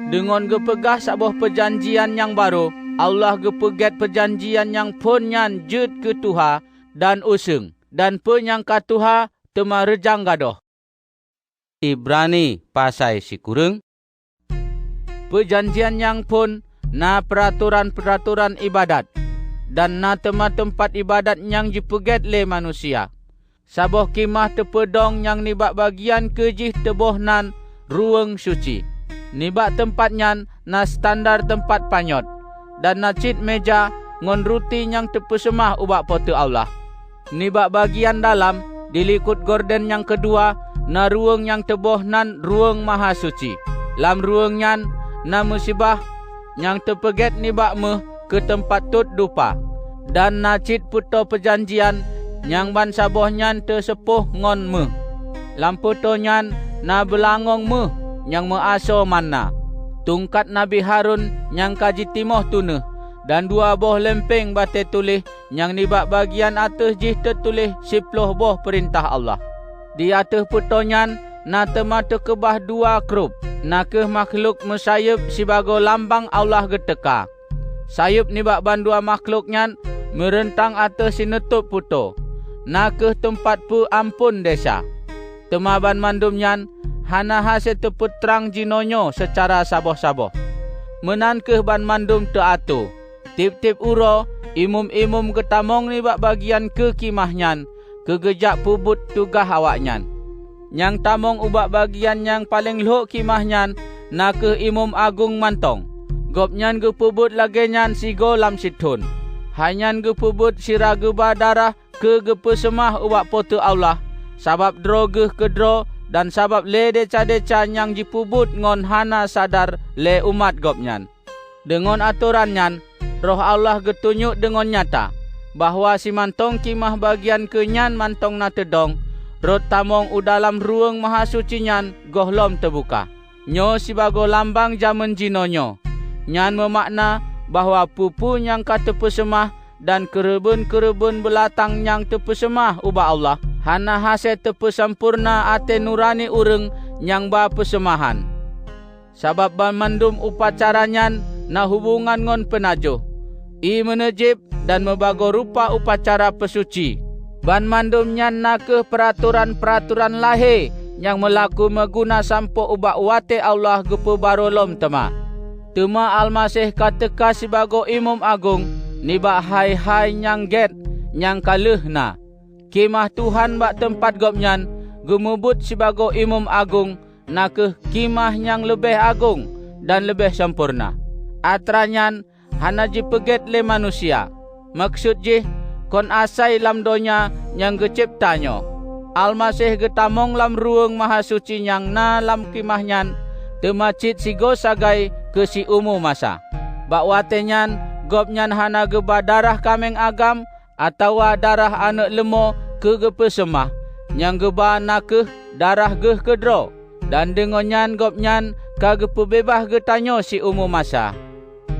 Dengan gepegah sabuh perjanjian yang baru, Allah gepegat perjanjian yang pun nyan jud ke Tuha dan usung. Dan penyangka Tuha tema rejang gadoh. Ibrani pasai si kurung. Perjanjian yang pun na peraturan-peraturan ibadat dan na tempat ibadat yang dipegat le manusia. Saboh kimah tepedong yang nibak bagian kejih tebohnan ruang suci. Nibak tempatnya na standar tempat panyot dan na cit meja ngon ruti yang tepesemah ubak potu Allah. Nibak bagian dalam dilikut gorden yang kedua na ruang yang teboh nan ruang maha suci. Lam ruang nyan na musibah yang terpeget nibak meh ke tempat tut dupa. Dan na cit puto perjanjian yang ban saboh nyan tersepuh ngon meh. Lam puto nyan na belangong meh yang measo mana. Tungkat Nabi Harun yang kaji timoh tuneh. Dan 2 boh lempeng bate tulih yang nibak bagian atas jih tertulih 10 boh perintah Allah. Di atas putonyan na temata kebah 2 krub. Nakeh makhluk mesayup sibago lambang Allah geteka. Sayup nibak ban 2 makhluknyan merentang atas sinutup puto. Nakeh tempat pu ampun desa. Temaban mandumnyan hana hasil teputrang jinonyo secara saboh-saboh. Menankeh ban mandum teatu. Tip-tip uro, imum-imum ketamong nibak bagian ke kimahnyan, kegejak pubut tugah awaknyan. Yang tamong ubak bagian yang paling luhuk kimahnyan, na ke imum agung mantong. Gopnyan ge pubut lagenyan sigo lam situn. Hanyan ge pubut siraga darah ke gepesemah ubak potu Allah. Sabab dro ge kedro dan sabab le deca-deca yang jipubut ngon hana sadar le umat gopnyan. Dengan aturannya, Roh Allah getunjuk dengan nyata bahwa si mantong kimah bagian kenyan mantong na tedong, rot tamong udalam ruang maha suci nyan gohlom terbuka. Nyo sibago lambang jaman jinonyo. Nyan memakna bahwa pupu yang kata pesemah dan kerebun-kerebun belatang yang terpesemah ubah Allah hana hasil terpesampurna ate nurani ureng yang ba pesemahan. Sabab ban mandum upacaranyan na hubungan ngon penajuh. I menejib dan membago rupa upacara pesuci. Ban mandumnya nakeh peraturan-peraturan lahe yang melaku meguna sampo ubak wate Allah gepe barolom tema. Tema Almasih kateka sibago imam agung nibak hai-hai nyang get nyang kalehna. Kemah Tuhan bak tempat gopnyan gemubut sibago imam agung nakeh kemah yang lebih agung dan lebih sempurna. Atranyan hana jipeget le manusia. Maksud jih kon asai lam donya yang geciptanyo. Almasih getamong lam ruang maha suci yang na lam kimahnyan temacit sigo sagai ke si umu masa. Bak watenyan gopnyan hana geba darah kameng agam atau darah anak lemo ke gepesemah yang geba nakeh darah geh kedro. Dan dengonyan gopnyan kage pebebah getanyo si umu masa.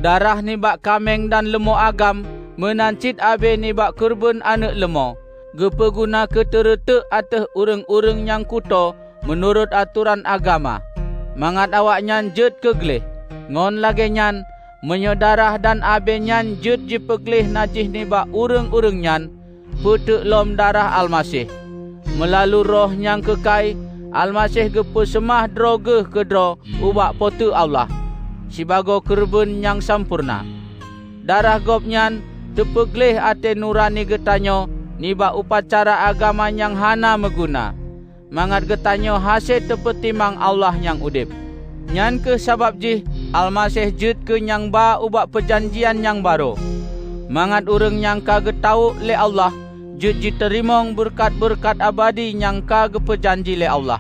Darah nibak kameng dan lemo agam menancit abe nibak kurban anak lemo. Gepeguna keteretek ateh ureng-ureng yang kuto menurut aturan agama. Mangat awaknyan jet kegleh. Ngon lagenyan menyodarah dan abe nyan jet jipegleh najih nibak ureng-ureng nyan putuk lom darah Almasih. Melalui roh yang kekai Almasih gepesemah droge kedro ubak potu Allah. Sibago kurban yang sempurna. Darah gopnyan tepegleh ate nurani getanyo nibak upacara agama yang hana meguna. Mangat getanyo hasil tepetimang Allah yang udip. Nyan ke sabab jih Almasih jut ke yang ba ubak perjanjian yang baru. Mangat urang yang kage tau le Allah jut jiterimong berkat-berkat abadi yang kage perjanji le Allah.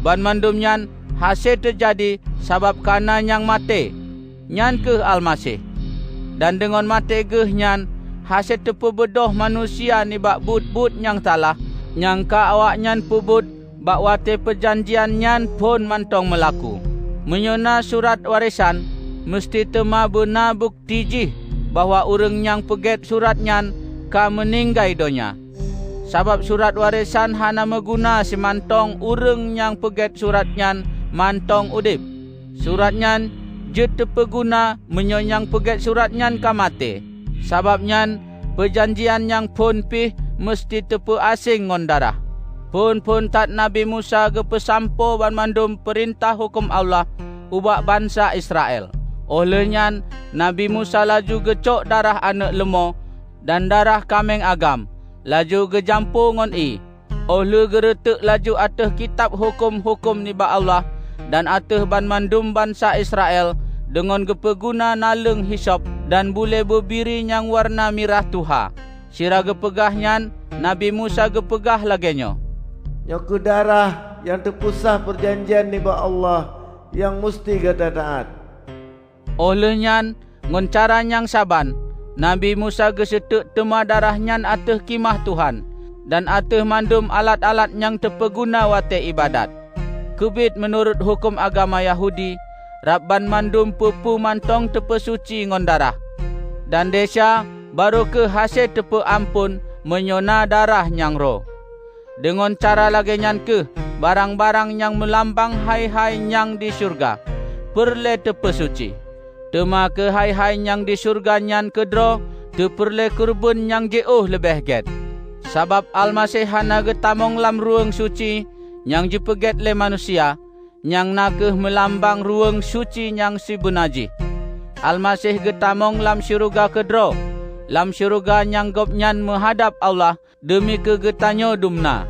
Ban mandum nyan hasil terjadi sabab kana yang mate nyan ke Almasih. Dan dengan mate geh nyan hasil terpebedoh manusia nibak but-but yang salah yang ka awak nyan pubut bak wate perjanjian nyan pun mantong melaku. Menyona surat warisan mesti tema benar bukti jih bahwa urang yang peget surat nyan ka meninggai donya. Sabab surat warisan hana meguna si mantong urang yang peget surat nyan mantong udip. Surat nyan je terpeguna menyonyang peget surat nyan ka mate. Sabab nyan perjanjian yang pun pih mesti tepu asing ngon darah. Pun tat Nabi Musa gepesampo ban mandum perintah hukum Allah ubak bangsa Israel. Oleh nyan Nabi Musa laju gecok darah anak lemo dan darah kameng agam. Laju gejampu ngon i. Oleh geretek laju ateh kitab hukum-hukum nibak Allah dan ateh ban mandum bangsa Israel dengan gepeguna naleng hisap dan bule bebiri yang warna mirah tuha. Sira gepegah nyan, Nabi Musa gepegah lagenyo. Nyoku darah yang terpusah perjanjian ni ba Allah yang mesti kita taat. Oleh nyan, ngon cara nyang saban, Nabi Musa gesetuk tema darah nyan ateh kimah Tuhan, dan ateh mandum alat-alat yang terpeguna wate ibadat. Kubit menurut hukum agama Yahudi, Rabban mandum pupu mantong tepesuci ngon darah. Dan desa baru ke hasil tepe ampun menyona darah nyang roh. Dengan cara lagi nyan ke barang-barang yang melambang hai-hai nyang di syurga perle tepe suci. Tema ke hai-hai nyang di syurga nyan kedro te perle kurbun nyang jauh lebih get. Sabab Almasih hana getamong lam ruang suci nyang jipeget le manusia, nyang nakeh melambang ruang suci nyang si bunaji. Almasih getamong lam syurga kedro, lam syurga nyang gopnyan menghadap Allah demi kegetanyo dumna.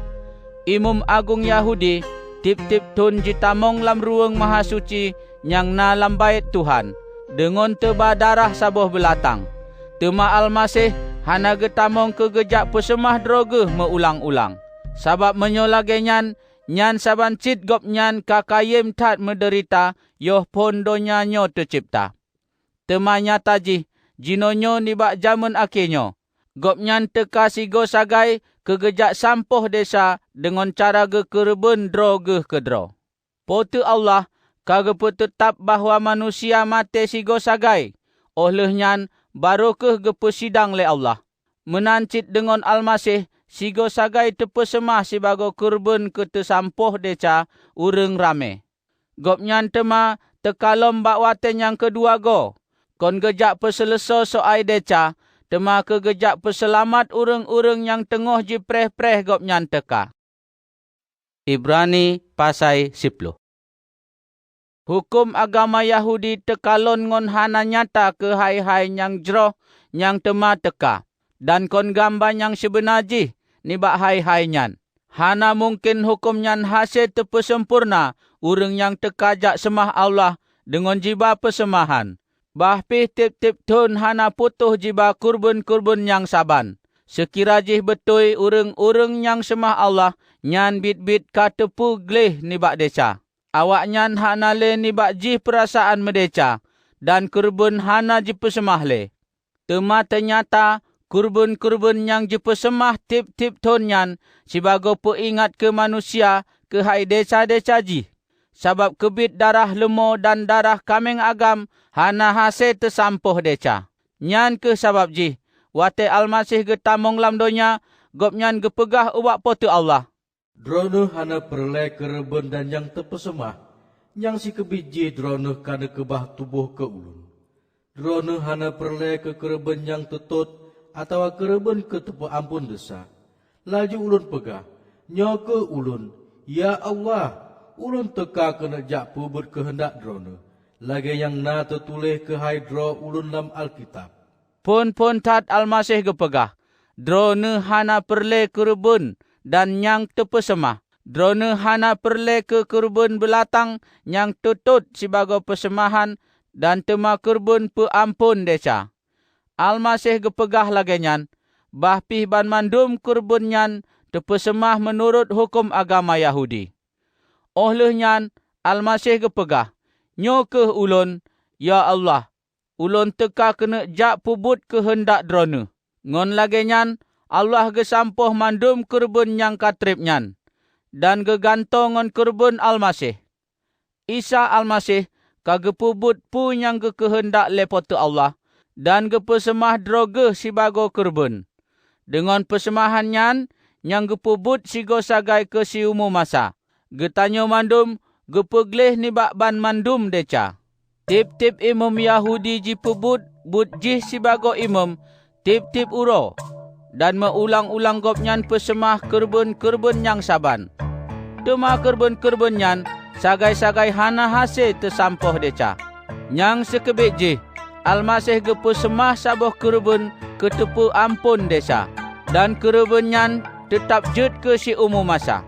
Imam Agung Yahudi tip-tip tun jitamong lam ruang maha suci nyang na lam bait Tuhan dengan teba darah sabuh belatang. Tema Almasih hana getamong kegejak pesemah droge meulang-ulang. Sabab menyolage nyan saban cit gop nyan kakayem tat menderita yoh pon donya nyo tercipta. Tema nyata jinonyo ni bak jamun akhirnyo. Gop nyan teka sigo sagai kegejak sampoh desa dengan cara gekerebun droge kedro. Potu Allah kagep tetap bahawa manusia mate sigo sagai. Oleh nyan baru ke gepesidang le Allah. Menancit dengan Almasih sigo sagai tepesemah sebagai kurban ketesampoh deca ureng rame. Gop nyan tema tekalom bak waten yang kedua go. Kon gejak peseleso soai deca, tema kegejak peselamat ureng-ureng yang tengah jipreh-preh gop nyan teka. Ibrani pasai 10. Hukum agama Yahudi tekalon ngon hana nyata ke hai-hai yang jroh yang tema teka. Dan kon gamba yang sebenaji ni bak hai-hai nyan. Hana mungkin hukum nyan hasil terpesempurna ureng yang tekajak semah Allah dengan jiba persemahan. Bahpih tip-tip tun hana putuh jiba kurban-kurban yang saban. Sekira jih betul ureng-ureng yang semah Allah nyan bit-bit katepu gleh ni bak deca. Awak nyan hana le ni bak jih perasaan medeca dan kurban hana jipesemah le. Tema ternyata kurban-kurban yang jipesemah tip-tip tun nyan sebagai peingat ke manusia ke hai deca-deca jih. Sabab kebit darah lemo dan darah kameng agam hana hasil tersampoh deca. Nyan ke sabab jih, wate Almasih getamong lam donya, gop nyan gepegah uwak potu Allah. Drono hana perle kereben dan yang terpesemah, yang si kebiji drono kana kebah tubuh ke ulun. Drono hana perle ke kereben yang tetut, atau kereben ke tepu ampun desa. Laju ulun pegah, nyoke ulun, ya Allah, ulun teka kena jak pubut kehendak drono. Lagi yang na tertulis ke haidro ulun lam Alkitab. Pun tat Almasih gepegah. Drone hana perle kurban dan yang terpesemah. Drone hana perle ke kurban belatang yang tutut sebagai persemahan dan tema kurban peampun deca. Almasih gepegah lagi nyan. Bahpih ban mandum kurban nyan terpesemah menurut hukum agama Yahudi. Oleh nyan Almasih gepegah. Nyoke ulun, ya Allah, ulun teka kena jak pubut kehendak drone. Ngon lagi nyan, Allah gesampoh mandum kurban yang katrip nyan. Dan gegantong ngon kurban Almasih. Isa Almasih kagepubut pu yang kehendak lepotu Allah. Dan gepesemah droge sebagai kurban. Dengan persemahan nyan, yang gepubut sigo sagai ke si umum masa. Getanyo mandum, gepegleh ni bak ban mandum deca. Tip-tip imam Yahudi jipebut but jih sebagai imam tip-tip uro dan meulang-ulang gopnyan pesemah kurban-kurban yang saban. Tema kurban-kurban nyan sagai-sagai hana hasil tersampoh deca. Yang sekebik jih Almasih gepesemah sabuh kurban ketepu ampun desa dan kurban nyan tetap jut ke si umum masa.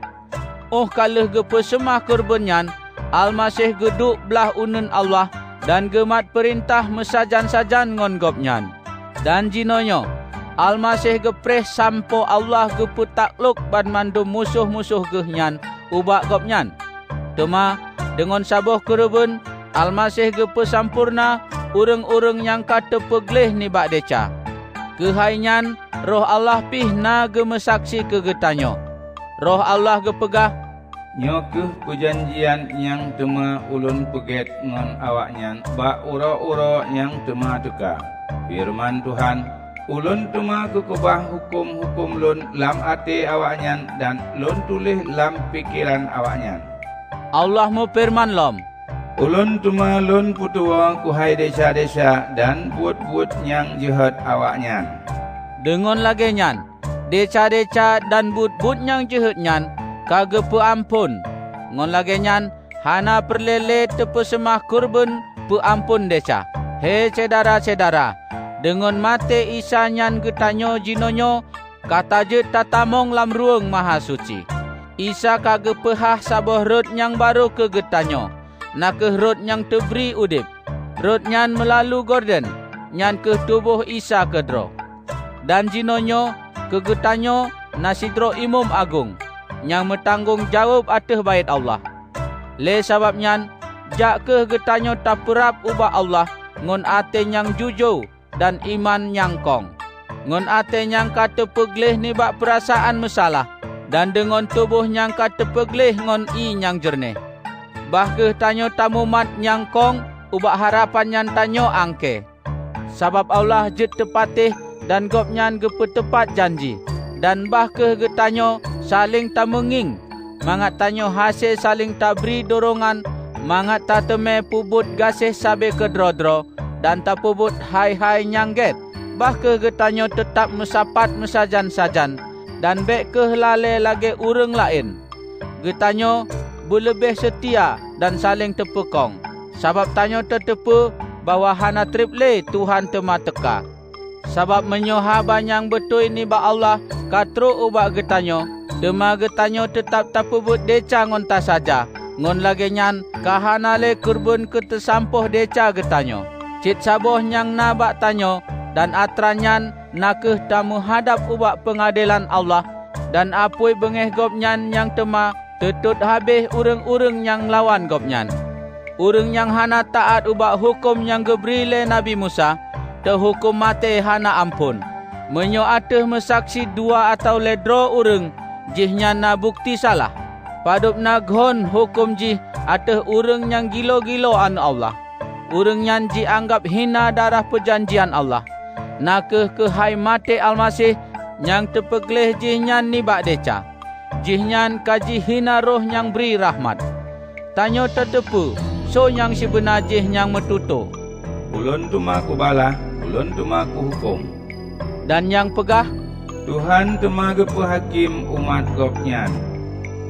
Oh kalih gepesemah kurban nyan, Almasih geduk belah unun Allah dan gemat perintah mesajan-sajan ngon gop nyan. Dan jinonyo, Almasih gepreh sampo Allah gepu takluk ban mandum musuh-musuh gehnyan ubak gopnyan. Tuma dengan saboh kereben Almasih gepu sampurna urang-urang yang kata pegleh ni bak deca. Kehainyan roh Allah pih na gemesaksi ke getanyo. Roh Allah gepegah Nyokeh perjanjian yang tema ulun peget ngon awaknyan bak ura-ura yang tema teka. Firman Tuhan, ulun tema kekubah hukum-hukum lun lam ate awaknyan dan lun tulis lam pikiran awaknyan. Allah mu firman lom. Ulun tema lun putua kuhai desa-desa dan buat-buat yang jahat awaknyan. Dengan lagi nyan, deca-deca dan but-but yang jahat nyan kage peampun. Ngon lagi nyan, hana perlele tepesemah kurban peampun deca. He cedara-cedara, dengan mate Isa nyan getanyo jinonyo, kata je tatamong lam ruang maha suci. Isa kage pehah saboh rod yang baru ke getanyo, nakeh rod yang tebri udip. Rod nyan melalu Gordon, nyan ke tubuh Isa kedro. Dan jinonyo ke getanyo nasidro imam agung, yang metanggung jawab atas bait Allah. Le sabab nyan, jak ke getanyo tapurap ubah Allah, ngon ate yang jujur dan iman yang kong. Ngon ate yang kata pegleh ni bak perasaan masalah, dan dengan tubuh yang kata pegleh ngon i yang jernih. Bahke tanyo tamu mat yang kong, ubak harapan yang tanyo angke. Sabab Allah jet tepatih dan gopnyan gepetepat janji. Dan bahke getanyo saling tamenging, mangat tanyo hasil saling tabri dorongan, mangat tateme pubut gasih sabe kedrodro, dan tapubut hai-hai nyangget. Bahke getanyo tetap mesapat mesajan-sajan, dan bek kehlale lagi urang lain. Getanyo berlebih setia dan saling tepekong. Sabab tanyo tetepe bahwa hana triple Tuhan tema teka. Sabab menyoha banyang betul ni ba Allah katro ubak getanyo, tema getanyo tetap tapubut deca ngonta saja. Ngon lagi nyan kahanale kurban ketesampoh deca getanyo. Cit saboh nyang nabak tanyo dan atranyan nakeh tamu hadap ubak pengadilan Allah, dan apui bengeh gopnyan yang tema tetut habis urang-urang yang lawan gopnyan. Urang yang hana taat ubak hukum yang gebrile Nabi Musa, terhukum mati hana ampun. Menyo ateh mesaksi dua atau ledro urang, jihnya na bukti salah. Padup naghon hukum jih ateh urang yang gilo-gilo an Allah. Urang yang dianggap hina darah perjanjian Allah. Nakeh kehai mati Almasih yang tepegleh jihnya ni bak deca. Jihnya kaji hina roh yang beri rahmat. Tanyo tetepu, so yang sebenar jih yang metuto. Ulun tuma kubala, ulun tuma ku hukum. Dan yang pegah, Tuhan tuma gepe hakim umat gopnyan.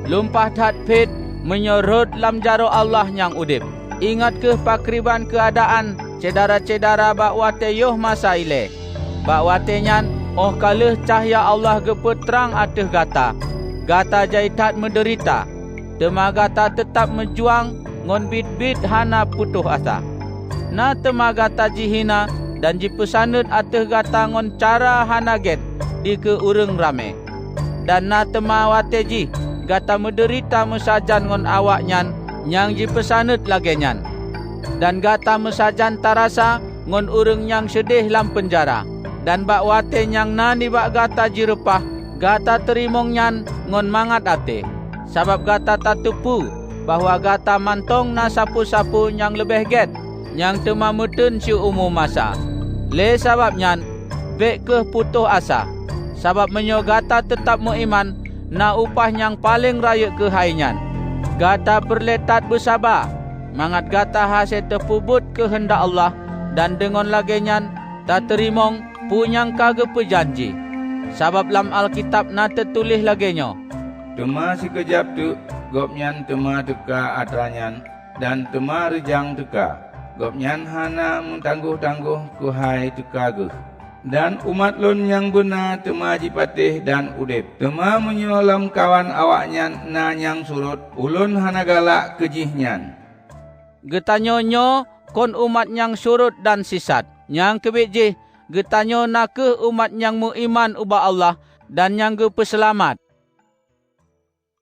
lumpah tat pit menyorot lam jaro Allah yang udip. Ingat ke pakriban keadaan cedara-cedara bak wate yoh masa ile. Bak wate nyan, oh kalih cahaya Allah gepe terang ateh gata. Gata jaitat menderita. Tema gata tetap menjuang ngon bit-bit hana putuh asa. Na tema gata jihina dan jipesanut ateh gata ngon cara hana get di ke urang rame. Dan na tema wate ji gata menderita mesajan ngon awaknyan yang jipesanut lagi nyan. Dan gata mesajan tarasa ngon urang yang sedih lam penjara. Dan bak wate yang nani bak gata jirepah, gata terimong nyan ngon mangat ate. Sabab gata tatupu bahwa gata mantong na sapu-sapu yang lebih get, yang tema mutun si umum masa. Le sabab nyan, bek ke putuh asa. Sabab menyo gata tetap mengiman, na upah yang paling raya ke hainyan. Gata berletat bersabar, mangat gata hasil terpubut kehendak Allah, dan dengan lagi nyan, tak terimong punyang kage pejanji. Sabab lam Alkitab na tertulis lagi nyo. Tema sekejap tu, gopnyan tema teka atranyan, dan tema rejang teka. Gopnyan hana mentangguh-tangguh kuhai teka geh. Dan umat lun yang benar tema jipatih dan udip. Tema menyolam kawan awaknyan na yang surut, ulun hana galak kejihnya. Getanyo nyo kon umat yang surut dan sisat. Yang kebijih, getanyo nak ke umat yang beriman ubah Allah dan yang ge peselamat.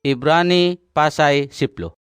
Ibrani pasai 10.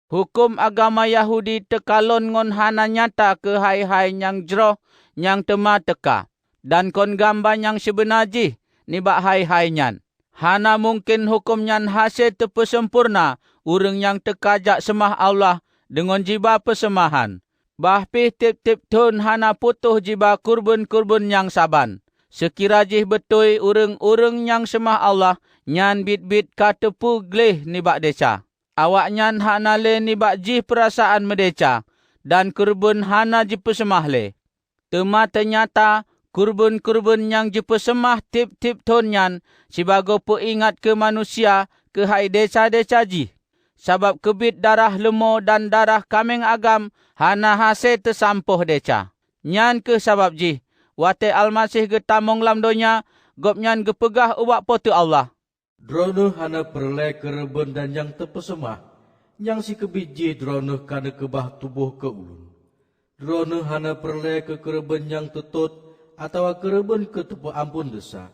Hukum agama Yahudi tekalon ngon hana nyata ke hai-hai yang jroh yang tema teka. Dan kon gamba yang sebenaji nibak hai-hai nyan. Hana mungkin hukum nyan hasil terpesempurna urang yang tekajak semah Allah dengan jiba persemahan. Bahpih tip-tip tun hana putuh jiba kurban-kurban yang saban. Sekira jih betul urang-urang yang semah Allah nyan bit-bit katepu gleh nibak deca. Awak nyan hana le nibak jih perasaan medeca dan kurban hana jipesemah le. Tema ternyata kurban-kurban yang jipesemah tip-tip tun nyan sebagai peingat ke manusia ke hai deca-deca jih. Sabab kebit darah lemo dan darah kameng agam hana hasil tersampuh deca. Nyan ke sabab jih wate Almasih getamong lam donya gop nyan gepegah ubak potu Allah. Drono hana perle kereben dan yang terpesemah, yang si kebiji drono kana kebah tubuh ke ulun. Drono hana perle ke kereben yang tetut atau kereben ke tepu ampun desa.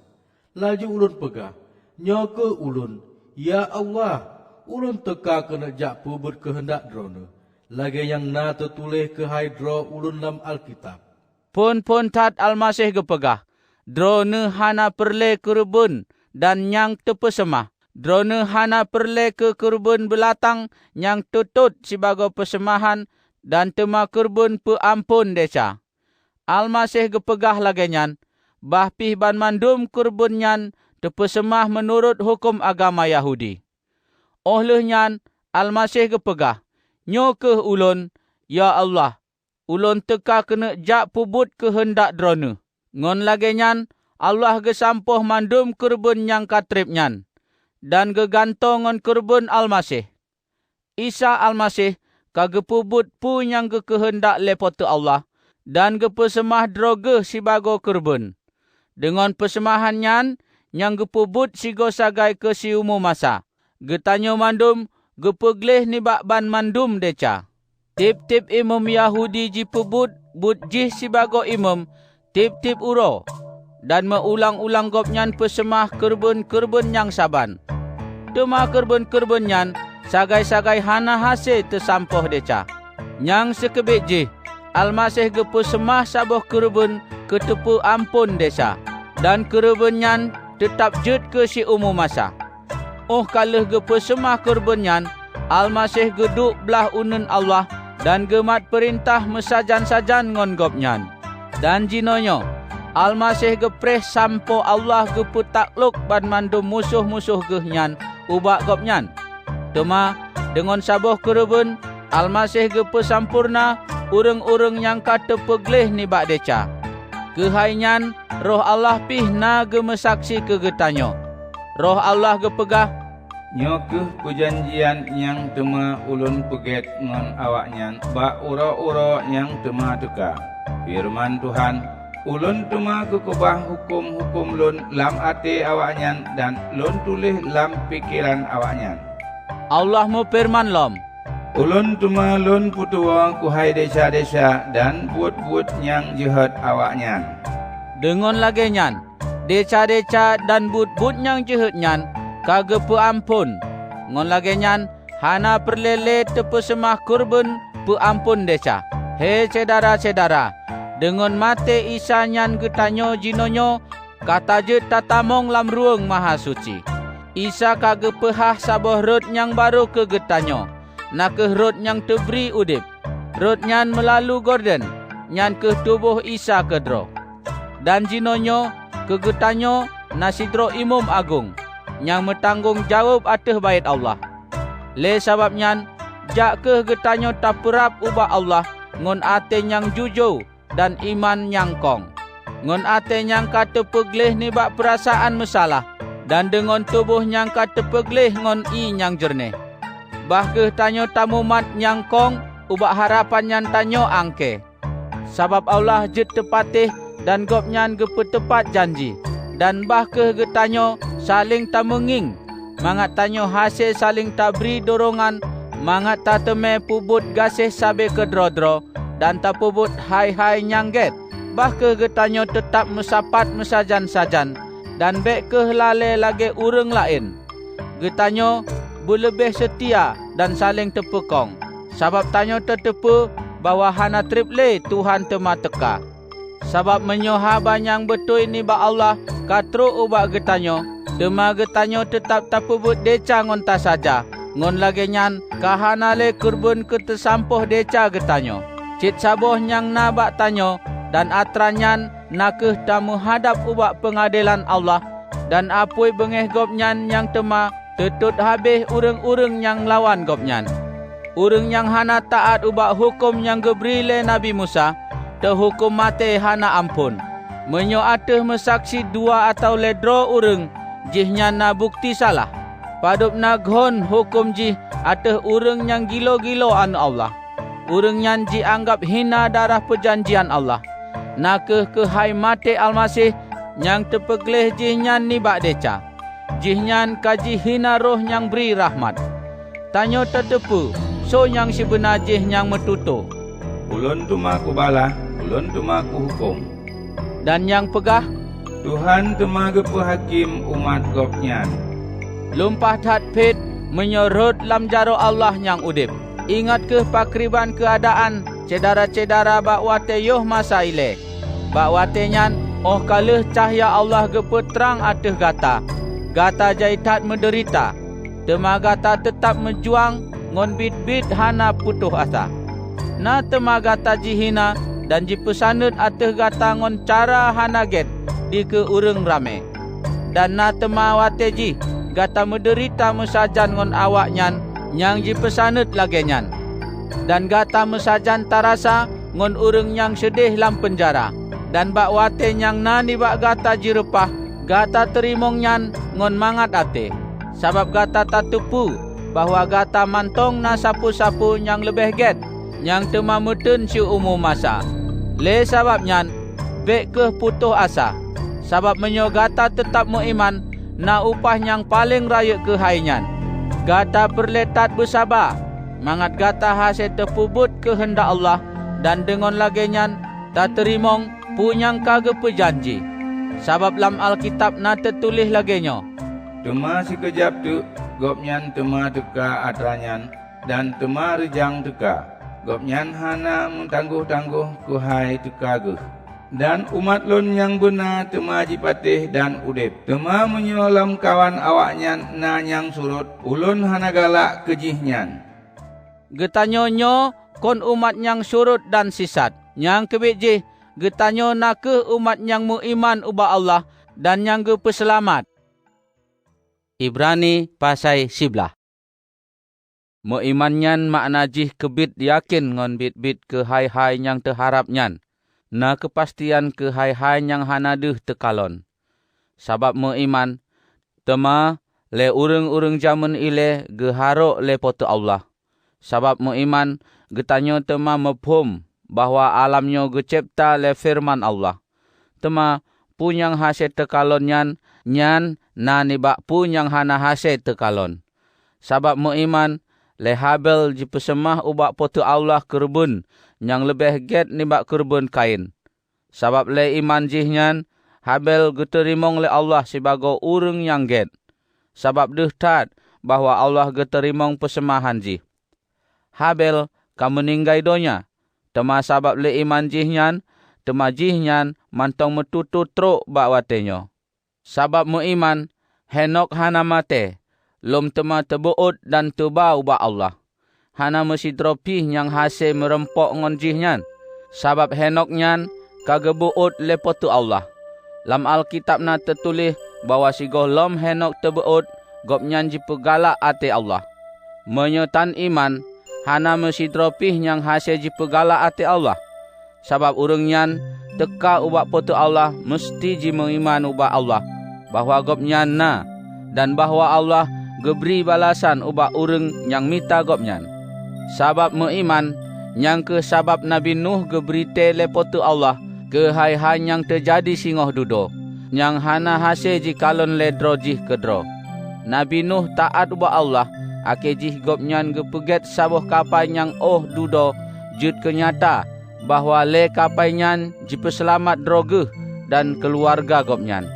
Laju ulun pegah, nyoke ulun, ya Allah, ulun teka kena jak pubut kehendak drono. Lagi yang na tertulih ke haidro ulun lam Alkitab. Pun tat Almasih gepegah, drono hana perle kereben dan yang terpesemah. Drone hana perle ke kurban belatang yang tutut sebagai persemahan dan tema kurban peampun deca. Almasih gepegah lagi nyan, bahpih ban mandum kurban nyan terpesemah menurut hukum agama Yahudi. Oleh nyan, Almasih gepegah, nyoke ulun, ya Allah, ulun teka kena jak pubut kehendak drone. Ngon lagi nyan, Allah gesampuh mandum kurban yang katrip nyan dan gegantongan kurban Almasih. Isa Almasih kagepubut pu yang kehendak lepotu Allah dan gepesemah droge sebagai kurban. Dengan persemahan nyan yang gepubut sigo sagai ke siumu masa. Getanyo mandum gepegleh nibak ban mandum deca. Tip-tip imam Yahudi jipubut but jih sebagai imam tip-tip uro. Dan meulang-ulang gopnyan pesemah kurban-kurban yang saban. Tema kurban-kurban nyan sagai-sagai hana hasil tersampuh deca. Yang sekebik jih, Almasih gepesemah sabuh kurban ketepu ampun deca. Dan kurban nyan tetap jut ke si umum masa. Kalih gepesemah kurban nyan, Almasih geduk belah unun Allah dan gemat perintah mesajan-sajan ngon gopnyan. Dan jinonyo, Almasih gepreh sampo Allah geputakluk ban mandum musuh-musuh gehnyan ubak gopnyan. Tema dengan sabuh kurban Almasih gepesampurna urang-urang yang kata pegleh nibak deca. Kehainyan roh Allah pih na gemesaksi kegetanyo. Roh Allah gepegah, Nyokuh perjanjian yang tema ulun peget ngon awaknyan bak uro-uro yang tema teka. Firman Tuhan, ulun tema kekubah hukum-hukum lun lam ate awaknyan dan lun tulis lam pikiran awaknyan. Allah mu firman lom. Ulun tema lun putua kuhai desa-desa dan buat-buat yang jahat awaknyan. Dengan lagi nyan, deca-deca dan but-but yang jahat nyan kage peampun. Ngon lagi nyan, hana perlele tepesemah kurban peampun deca. Hei cedara-cedara, dengan mate Isa nyan getanyo jinonyo, kata je tatamong lam ruang maha suci. Isa kage pehah sabuh rod yang baru ke getanyo, nakeh rod yang teberi udip. Rod nyan melalu gorden, nyan ke tubuh Isa kedro. Dan jinonyo ke getanyo nasidro imam agung, yang metanggung jawab atas bait Allah. Le sabab nyan, jak ke getanyo tapurap ubah Allah, ngon ate yang jujur dan iman yang kong. Ngon ate yang kata pegleh nibak perasaan masalah, dan dengan tubuh yang kata pegleh ngon i yang jernih. Bahke tanyo tamu mat yang kong, ubak harapan yang tanyo angke. Sabab Allah jet tepatih dan gopnyan gepetepat janji. Dan bahke getanyo saling tamenging, mangat tanyo hasil saling tabri dorongan, mangat tateme pubut gasih sabe kedrodro, dan tapubut hai-hai nyangget, bah ke getanyo tetap mesapat mesajan-sajan dan bek ke lale lagi urang lain. Getanyo berlebih setia dan saling tepekong. Sabab tanyo tetepu bahwa hana triple Tuhan tema teka. Sabab menyoha banyang betul ni ba Allah katru ubak getanyo. Tema getanyo tetap tapubut deca ngonta saja. Ngon lagi nyan kahana le kurban ketesampuh deca getanyo. Cit saboh nyang nabak tanyo dan atranyan nakeh tamu hadap ubak pengadilan Allah dan apui bengeh gopnyan yang tema tetut habis urang-urang yang lawan gopnyan. Urang yang hana taat ubak hukum yang geberi le Nabi Musa, terhukum mati hana ampun. Menyo ateh mesaksi dua atau ledro urang, jihnya na bukti salah. Padup naghon hukum jih ateh urang yang gilo-gilo anu Allah. Urang yang ji anggap hina darah perjanjian Allah. Nakeh ke hai mati Almasih yang tepegleh jihnya nibak deca. Jihnya kaji hina roh yang beri rahmat. Tanyo tetepu. So yang sebenar jih yang metutu. Ulun tuma ku bala, ulun tuma ku hukum. Dan yang pegah, Tuhan tuma gepu hakim umat gopnyan. lumpah tat pit menyorot lam jaro Allah yang udip. Ingat ke pakriban keadaan cedara-cedara bak wate yoh masa ile. Bak wate nyan, oh kaleh cahaya Allah gepu terang ateh gata. Gata jaitat menderita. Tema gata tetap menjuang ngon bit-bit hana putuh asa. Na tema gata jihina dan jipesanut ateh gata ngon cara hana get di ke urang rame. Dan na tema wate ji gata menderita mesajan ngon awaknyan yang jipesanut lagi nyan. Dan gata mesajan tarasa ngon urang yang sedih lam penjara. Dan bak wate yang nani bak gata jirepah gata terimong nyan ngon mangat ate. Sabab gata tatupu bahwa gata mantong na sapu-sapu yang lebih get yang tema mutun si umum masa. Le sababnya bek ke putuh asa. Sabab menyo gata tetap mengiman na upah yang paling raya ke hainyan. Gata berletat bersabar. Mangat gata hasil terpubut kehendak Allah dan dengan lagenyan tak terimong punyang kage pejanji. Sabab lam Alkitab na tertulis lagenyo. Tema sekejap tu gopnyan tema teka atranyan dan tema rejang teka. Gopnyan hana mentangguh-tangguh kuhai teka geh. Dan umat lon yang benar tema jipatih dan udip. Tema menyolam kawan awaknyan na yang surut. Ulun hana galak kejihnya. Getanyo nyo kon umat yang surut dan sisat. Yang kebik jih getanyo nakeh umat yang muiman ubah Allah dan yang gepeselamat. Ibrani pasai 11. Muimanyan makna jih kebit yakin ngon bit-bit ke hai-hai yang terharapnyan. Na kepastian ke hai-hai yang hanaduh tekalon. Sabab muiman, tema le urang-urang zaman ile geharok le pote Allah. Sabab muiman, getanyo tema mefhum bahwa alamnyo gecipta le firman Allah. Tema punyang hasil tekalonyan nyan na nibak punyang hana hasil tekalon. Sabab muiman le Habel jipesemah ubak pote Allah kerbun yang lebih get nibak kerbun Kain. Sabab le iman jihnya Habel geterimong le Allah sebagai urang yang get. Sabab dehtat bahwa Allah geterimong pesemahan jih. Habel kamu ninggai donya. Tema sabab le iman jihnya tema jihnya mantong metutu truk bak watenyo. Sabab muiman Henok hana mate. Lom tema tebuut dan tebau bak Allah. Hana mesidropih yang hasil merempok ngonjihnya. Sabab Henok nyan kagebuut lepotu Allah. Lam Alkitab na tertulis bahwa sigoh lom Henok tebuut gopnyan jipegalak ate Allah. Menyotan iman hana mesidropih yang hasil jipegalak ate Allah. Sabab urang nyan teka ubak potu Allah mesti ji mengiman ubak Allah. Bahwa gopnyan na dan bahwa Allah geberi balasan ubak urang yang mita gopnyan. Sabab mengiman yang ke sabab Nabi Nuh geberi te lepotu Allah ke hai-hai yang terjadi singoh dudo. Yang hana hasil jikalon ledro jih kedro. Nabi Nuh taat ubak Allah ake jih gopnyan gepeget sabuh kapal yang dudo jut kenyata bahwa le kapainyan jipeselamat droge dan keluarga gopnyan.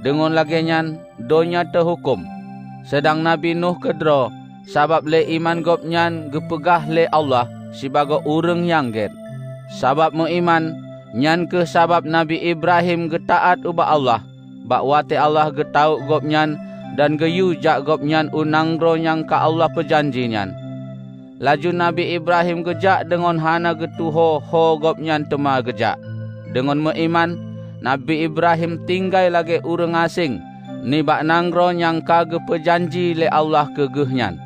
Dengan lagenyan donya terhukum. Sedang Nabi Nuh kedro sabab le iman gopnyan gepegah le Allah sebagai urang yang get. Sabab mu iman nyan ke sabab Nabi Ibrahim getaat uba Allah. Bak wate Allah getau gopnyan dan geyu jak gopnyan unanggro yang ka Allah pejanjinyan. Laju Nabi Ibrahim gejak dengan hana getuho ho gopnyan tema gejak. Dengan mu iman Nabi Ibrahim tinggal lagi urang asing. Ni bak nanggro yang kage pejanji le Allah kegehnya.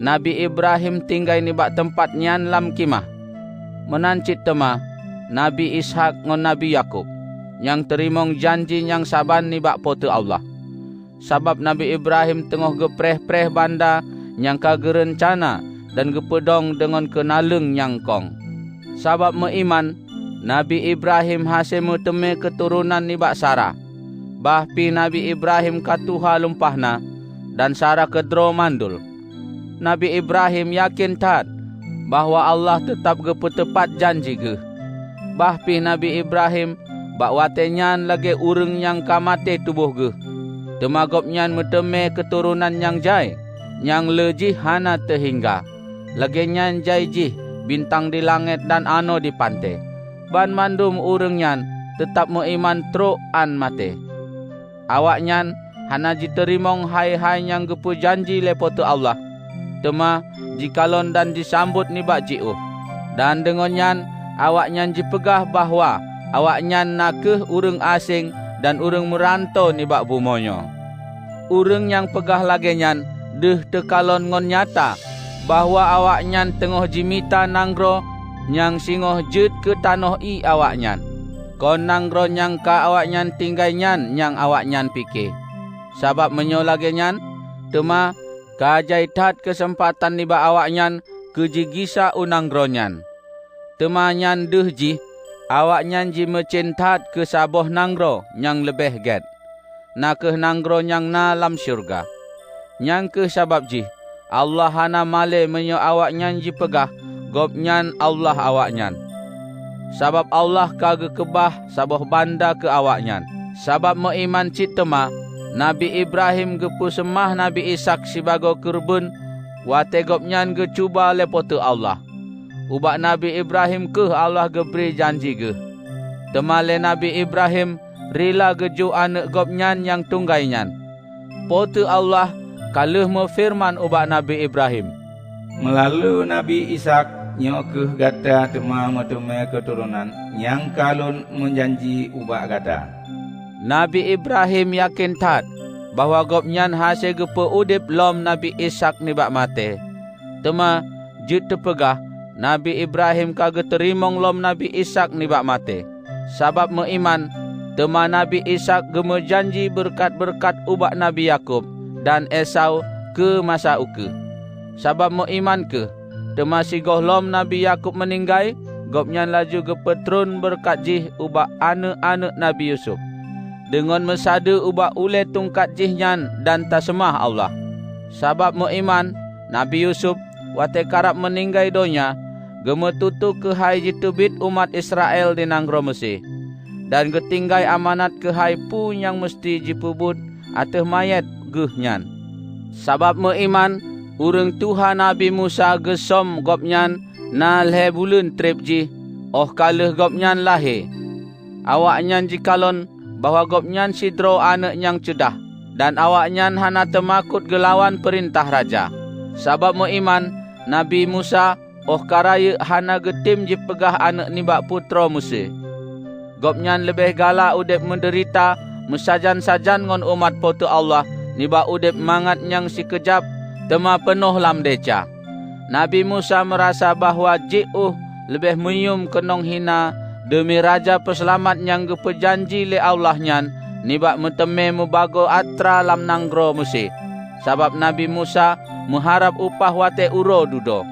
Nabi Ibrahim tinggal ni bak tempat nyan lam kimah. Menancit tema Nabi Ishak ngon Nabi Yakub yang terimong janji yang saban ni bak pote Allah. Sabab Nabi Ibrahim tengah gepreh-preh banda yang kage rencana dan gepedong dengan kenaleng yang kong. Sabab meiman Nabi Ibrahim hasemu teme keturunan ni bak Sarah. Bahpi Nabi Ibrahim katuha lumpahna dan Sarah kedro mandul. Nabi Ibrahim yakin tat bahwa Allah tetap gepetepat janji ge. Bahpi Nabi Ibrahim bak watenyan lagi urang yang kamate tubuh ge. Temagopnyan meteme keturunan yang jai, yang lejih hana terhingga. Lagenyan jai jih bintang di langit dan ano di pantai. Ban mandum urangnya tetap meiman truk an mate. Awaknyan hana jiterimong hai-hai yang gepu janji lepotu Allah. Tema jikalon dan disambut ni bak jiuh. Dan dengonyan awaknyan jipegah bahwa awaknyan nakeh urang asing dan urang merantau ni bak bumonyo. Urang yang pegah lagenyan deh tekalon ngon nyata bahwa awaknyan tengah jimita nanggro yang singoh jut ke tanoh i awaknyan. Kon nanggro yang ka awaknyan tinggai nyan yang awaknyan pikir. Sabab menyolagenyan tema kajaitat kesempatan ni ba awaknyan kejigisa unanggronyan. Tema nyan deh ji awaknyan ji mecintat ke saboh nanggro yang lebih get. Nakeh nanggro yang na lam syurga. Yang ke sabab ji Allah hana male menyo awaknyan ji pegah gopnyan Allah awaknyan. Sabab Allah kage kebah saboh banda ke awaknyan. Sabab meiman citema Nabi Ibrahim gepu semah Nabi Ishak sebagai kurban wate gopnyan ge cuba lepotu Allah. Ubak Nabi Ibrahim ke Allah geberi janji ge. Temale Nabi Ibrahim rela geju anak gopnyan yang tunggainyan. Potu Allah kalih firman ubak Nabi Ibrahim. Melalui Nabi Ishak nyokeh gata tema meteme keturunan yang kalun menjanji ubak gata. Nabi Ibrahim yakin tat bahwa gopnyan hasil gepe udip lom Nabi Ishak ni bak mate. Tema jut tepegah Nabi Ibrahim kage terimong lom Nabi Ishak ni bak mate. Sabab meiman tema Nabi Ishak geme janji berkat-berkat ubak Nabi Yakub dan Esau ke masa uke. Sabab meiman ke tema sigoh lom Nabi Yakub meninggai, gopnyan laju gepetrun berkat jih ubak anak-anak Nabi Yusuf. Dengan mesada ubak ule tungkat jihnyan dan tasemah Allah. Sabab meiman Nabi Yusuf wate karap meninggai donya, geme tutu ke hai jitubit umat Israel di nanggro Mesir. Dan getinggai amanat ke hai pu yang mesti jipubut ateh mayat gehnyan. Sabab meiman urang Tuhan Nabi Musa gesom gopnyan na lhe bulan trip ji oh kalih gopnyan lahir. Awaknyan jikalon bahwa gopnyan sidro anak yang cedah dan awaknyan hana temakut gelawan perintah raja. Sabab meiman Nabi Musa oh karaya hana getim jipegah anak nibak putra Musa. Gopnyan lebih galak udip menderita mesajan-sajan ngon umat potu Allah nibak udip mangat yang sikejap tema penuh lam deca. Nabi Musa merasa bahwa ji'uh lebih menyum kenong hina demi raja peselamat yang gepejanji le Allah nyan nibak meteme mubago atra lam nanggro Mesir. Sabab Nabi Musa mengharap upah wate uro dudo.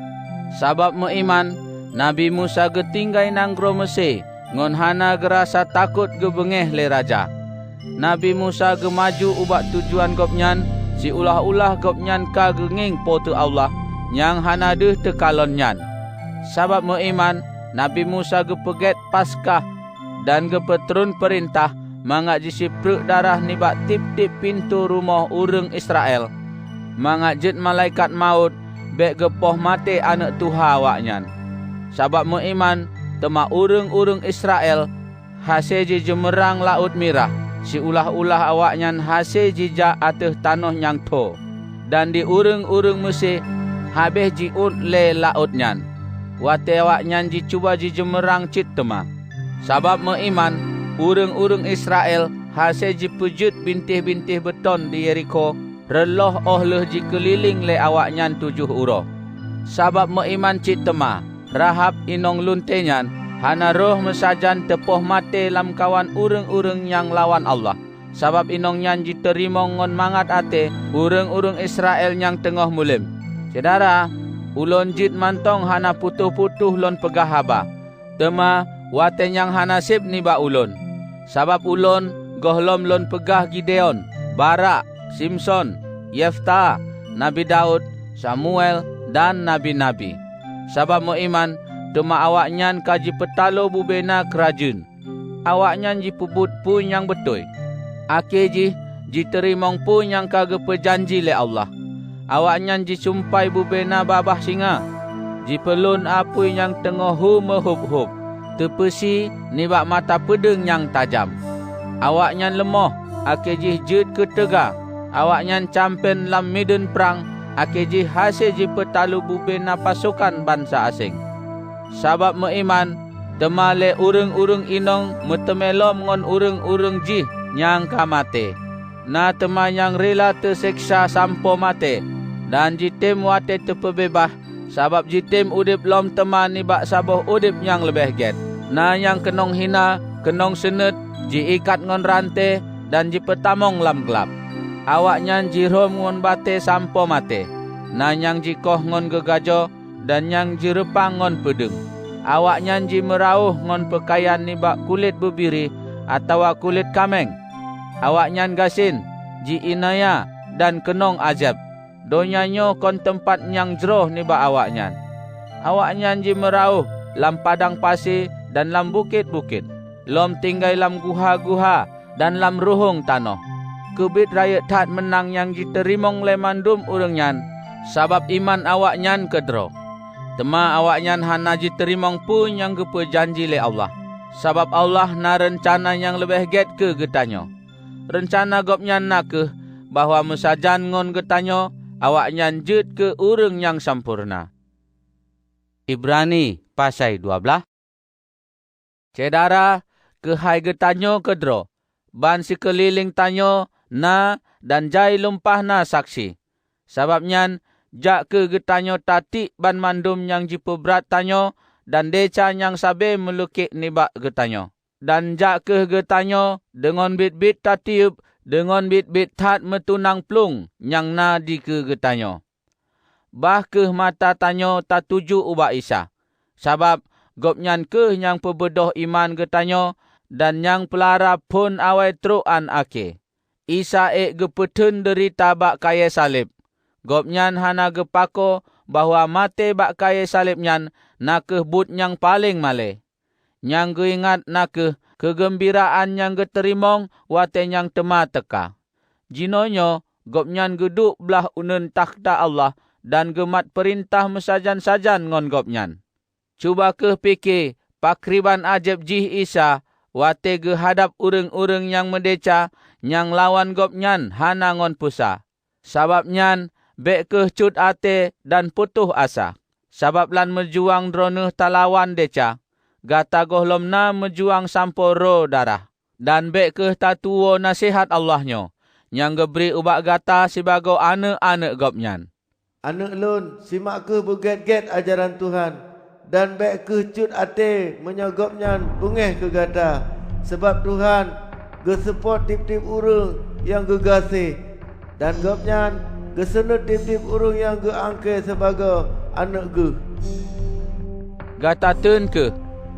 Sabab meiman Nabi Musa getinggai nanggro Mesir ngon hana gerasa takut gebengeh le raja. Nabi Musa gemaju ubak tujuan gopnyan si ulah-ulah gopnyan ka genging potu Allah yang hana deh tekalon nyan. Sabab meiman Nabi Musa gepeget Paskah dan gepetrun perintah mangat jisipruk darah nibak tip-tip pintu rumah urang Israel. Mangat jet malaikat maut bek gepoh mate anak Tuha awaknyan. Sabab mengiman tema urang-urang Israel hase ji jemerang laut Mirah. Si ulah-ulah awaknyan hase jijak ateh tanah nyang tho. Dan di urang-urang Mesir habis ji ut le laut nyan. Wate awaknyan ji cuba ji jemerang cit tema. Sabab mengiman urang-urang Israel hase ji pujut bintih-bintih beton di Yeriko. Reloh ohleh ji keliling le awaknyan 7 uroh. Sabab mengiman cit tema. Rahab inong luntenyan hana roh mesajan tepoh mate lam kawan urang-urang yang lawan Allah. Sabab inong nyan diterima ngon mangat ate urang-urang Israel yang tengah mulim. Saudara, ulon jit mantong hana putuh-putuh lon pegah haba. Tema wate yang hana sip niba ulon. Sabab ulon gohlom lon pegah Gideon, Barak, Simson, Yefta, Nabi Daud, Samuel dan nabi-nabi. Sabab mengiman tema awaknyan kaji petalo bubena kerajaan. Awaknyan ji pubut pun yang betul. Ake ji terimong pun yang kage pejanji le Allah. Awaknyan ji sumpai bubena babah singa. Ji pelun apui yang tengah mehub-hub. Tepesi nibak mata pedeng yang tajam. Awaknyan lemoh. Ake ji jut ketega. Awaknyan campen lam medan perang. Ake ji hasil ji petalu bubena pasukan bangsa asing. Sabab mengiman temale urang-urang inong metemelom ngon urang-urang ji nyang kamate. Na tema yang rela terseksa sampo mate. Dan jitim wate terpebebah. Sabab jitim udip lom tema nibak saboh udip yang lebih get. Na yang kenong hina, kenong senet, ji ikat ngon rante dan ji petamong lam gelap. Awaknyan ji rom ngon bate sampo mate. Na yang ji koh ngon gegajo dan yang ji repang ngon pedeng. Awaknyan ji merauh ngon pakaian nibak kulit bebiri atau kulit kameng. Awaknyan gasin, ji inaya dan kenong azab. Donyanyo kon tempat yang jeroh nibak awaknyan. Awaknyan ji merauh lam padang pasir dan lam bukit-bukit. Lom tinggai lam guha-guha dan lam ruhung tanah. Kubit rakyat tat menang yang ji terimong le mandum urangnyan. Sabab iman awaknyan kedro. Tema awaknyan hana ji terimong pun yang gepe janji le Allah. Sabab Allah na rencana yang lebih get ke getanyo. Rencana gopnyan na ke bahwa mesajan ngon getanyo awaknyan jut ke urang yang sampurna. Ibrani pasai 12. Cedara ke hai getanyo kedro. Ban sekeliling tanyo na dan jai lumpah na saksi. Sababnyan jak ke getanyo tatik ban mandum yang jipu berat tanyo dan deca yang sabe melukik nibak getanyo. Dan jak ke getanyo dengan bit-bit tatiup dengan bit-bit tat metunang plung yang na di ke getanyo. Bah ke mata tanyo tatuju ubak Isa. Sabab gopnyan ke yang pebedoh iman getanyo dan yang pelara pun awai truan ake. Isa gepetun derita bak kaya salib. Gopnyan hana gepako bahwa mate bak kaya salibnyan nakeh but yang paling male. Yang geingat nakeh kegembiraan yang geterimong wate yang tema teka. Jinonyo gopnyan geduk belah unun takhta Allah dan gemat perintah mesajan-sajan ngon gopnyan. Cuba ke fikir pakriban ajab jih Isa wate gehadap urang-urang yang mendeca yang lawan gopnyan hana ngon pusa. Sababnyan bek ke cut ate dan putuh asa. Sabab lan mejuang droneh talawan deca. Gata gohlomna mejuang samporo darah. Dan bek ke tatuo nasihat Allahnyo. Yang geberi ubak gata sebagai anak-anak gopnyan. Anak lun, simak ke beget-get ajaran Tuhan. Dan bek ke cut ate menyogopnyan bungeh ke gata. Sebab Tuhan gesepot tip-tip urang yang gegasih. Dan gopnyan gesenut tip-tip urang yang geangke sebagai anak ge. Gata tun ke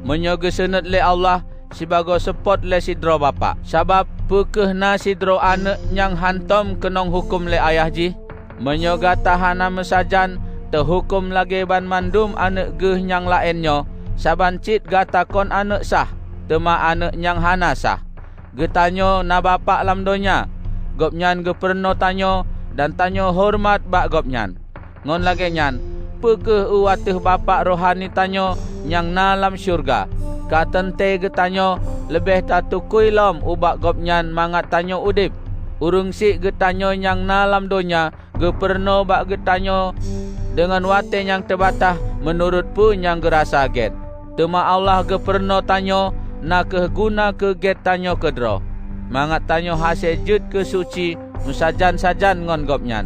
menyoge senut le Allah sebagai support le sidro bapa. Sabab pekeh na sidro anak yang hantom kenong hukum le ayah ji. Menyoga tahana mesajan terhukum lagi ban mandum anak ge yang lainnya saban cit gata kon anak sah, tema anak nyang hana sah. Getanyo na bapak lam donya, gopnyan geperno tanyo dan tanyo hormat bak gopnyan. Ngon lagi nyan, pekeh uwatih bapak rohani tanyo nyang na lam syurga. Katente getanyo lebih tatukui lom ubak gopnyan mangat tanyo udip. Urung si getanyo nyang na lam donya geperno bak getanyo dengan wate yang terbatah menurut pun yang gerasa get. Tema Allah geperno tanyo na keguna ke get tanyo kedro. Mangat tanyo hasil jut ke suci musajan-sajan ngon gopnyan.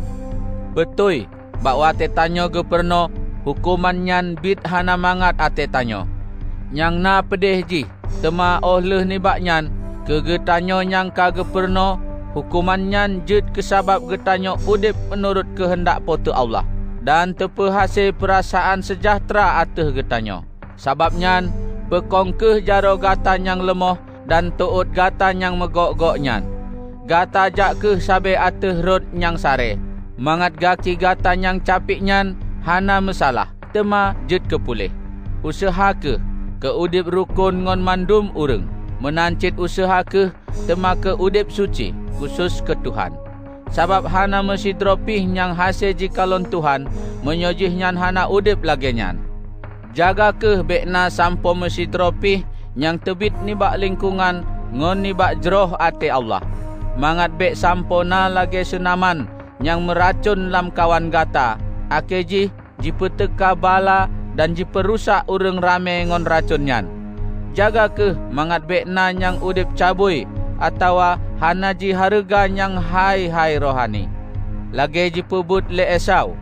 Betul, bak wate tanyo geperno hukuman nyan bit hana mangat ate tanyo. Nyang na pedih ji, tema oleh ni bak nyan ke getanyo nyang ka geperno hukuman nyan jut kesabab getanyo udip menurut kehendak potu Allah. Dan terpehasih perasaan sejahtera ateh getanyo. Sabab nyan bekongkeh jaro gata yang lemoh dan tuut gata yang megok-gok nyan. Gata jak ke sabe ateh rod yang sare. Mangat gaki gata yang capik nyan hana masalah. Tema jut kepulih. Usaha ke udip rukun ngon mandum ureng. Menancit usaha ke tema ke udip suci khusus ke Tuhan. Sabab hana mesidropih yang hasil jikalon Tuhan menyojih nyan hana udip lagi nyan. Jaga ke bekna sampo mesidropih yang tebit ni bak lingkungan ngon ni bak jeroh ate Allah. Mangat bek sampo na lagi senaman yang meracun lam kawan gata. Akeji jipeteka bala dan jiperusak ureng rame ngon racun nyan. Jaga ke mangat bekna yang udip cabui atawa hana ji harga yang hai rohani. Lagi jipebut le Esau.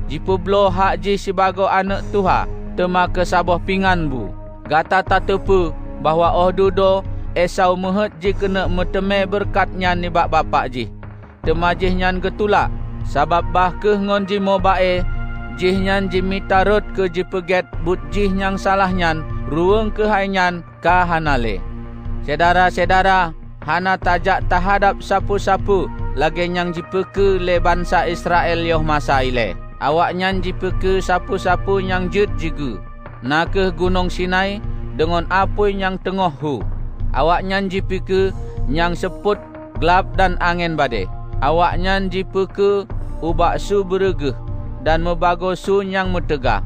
Jipeblo hak ji sebagai anak Tuhan. Tema ke saboh pingan bu. Gata tak tepu bahawa dudo Esau mehet ji kena meteme berkatnya ni bak bapak ji. Tema jih nyan getulak. Sabab bah ke ngon ji mobae. Jih nyan ji mitarut ke ji peget but jih yang salah nyan. Ruang ke hai nyan ka hanale. Sedara-sedara, hana tajak tahadap sapu-sapu lagi yang jipeke le bangsa Israel yoh masa ile. Awak nyan jipeke sapu-sapu yang jut jigu. Nakeh gunung Sinai dengan apui yang tengah hu. Awak nyan jipeke yang seput gelap dan angin badai. Awak nyan jipeke ubak su beregeh dan mebago su yang metegah.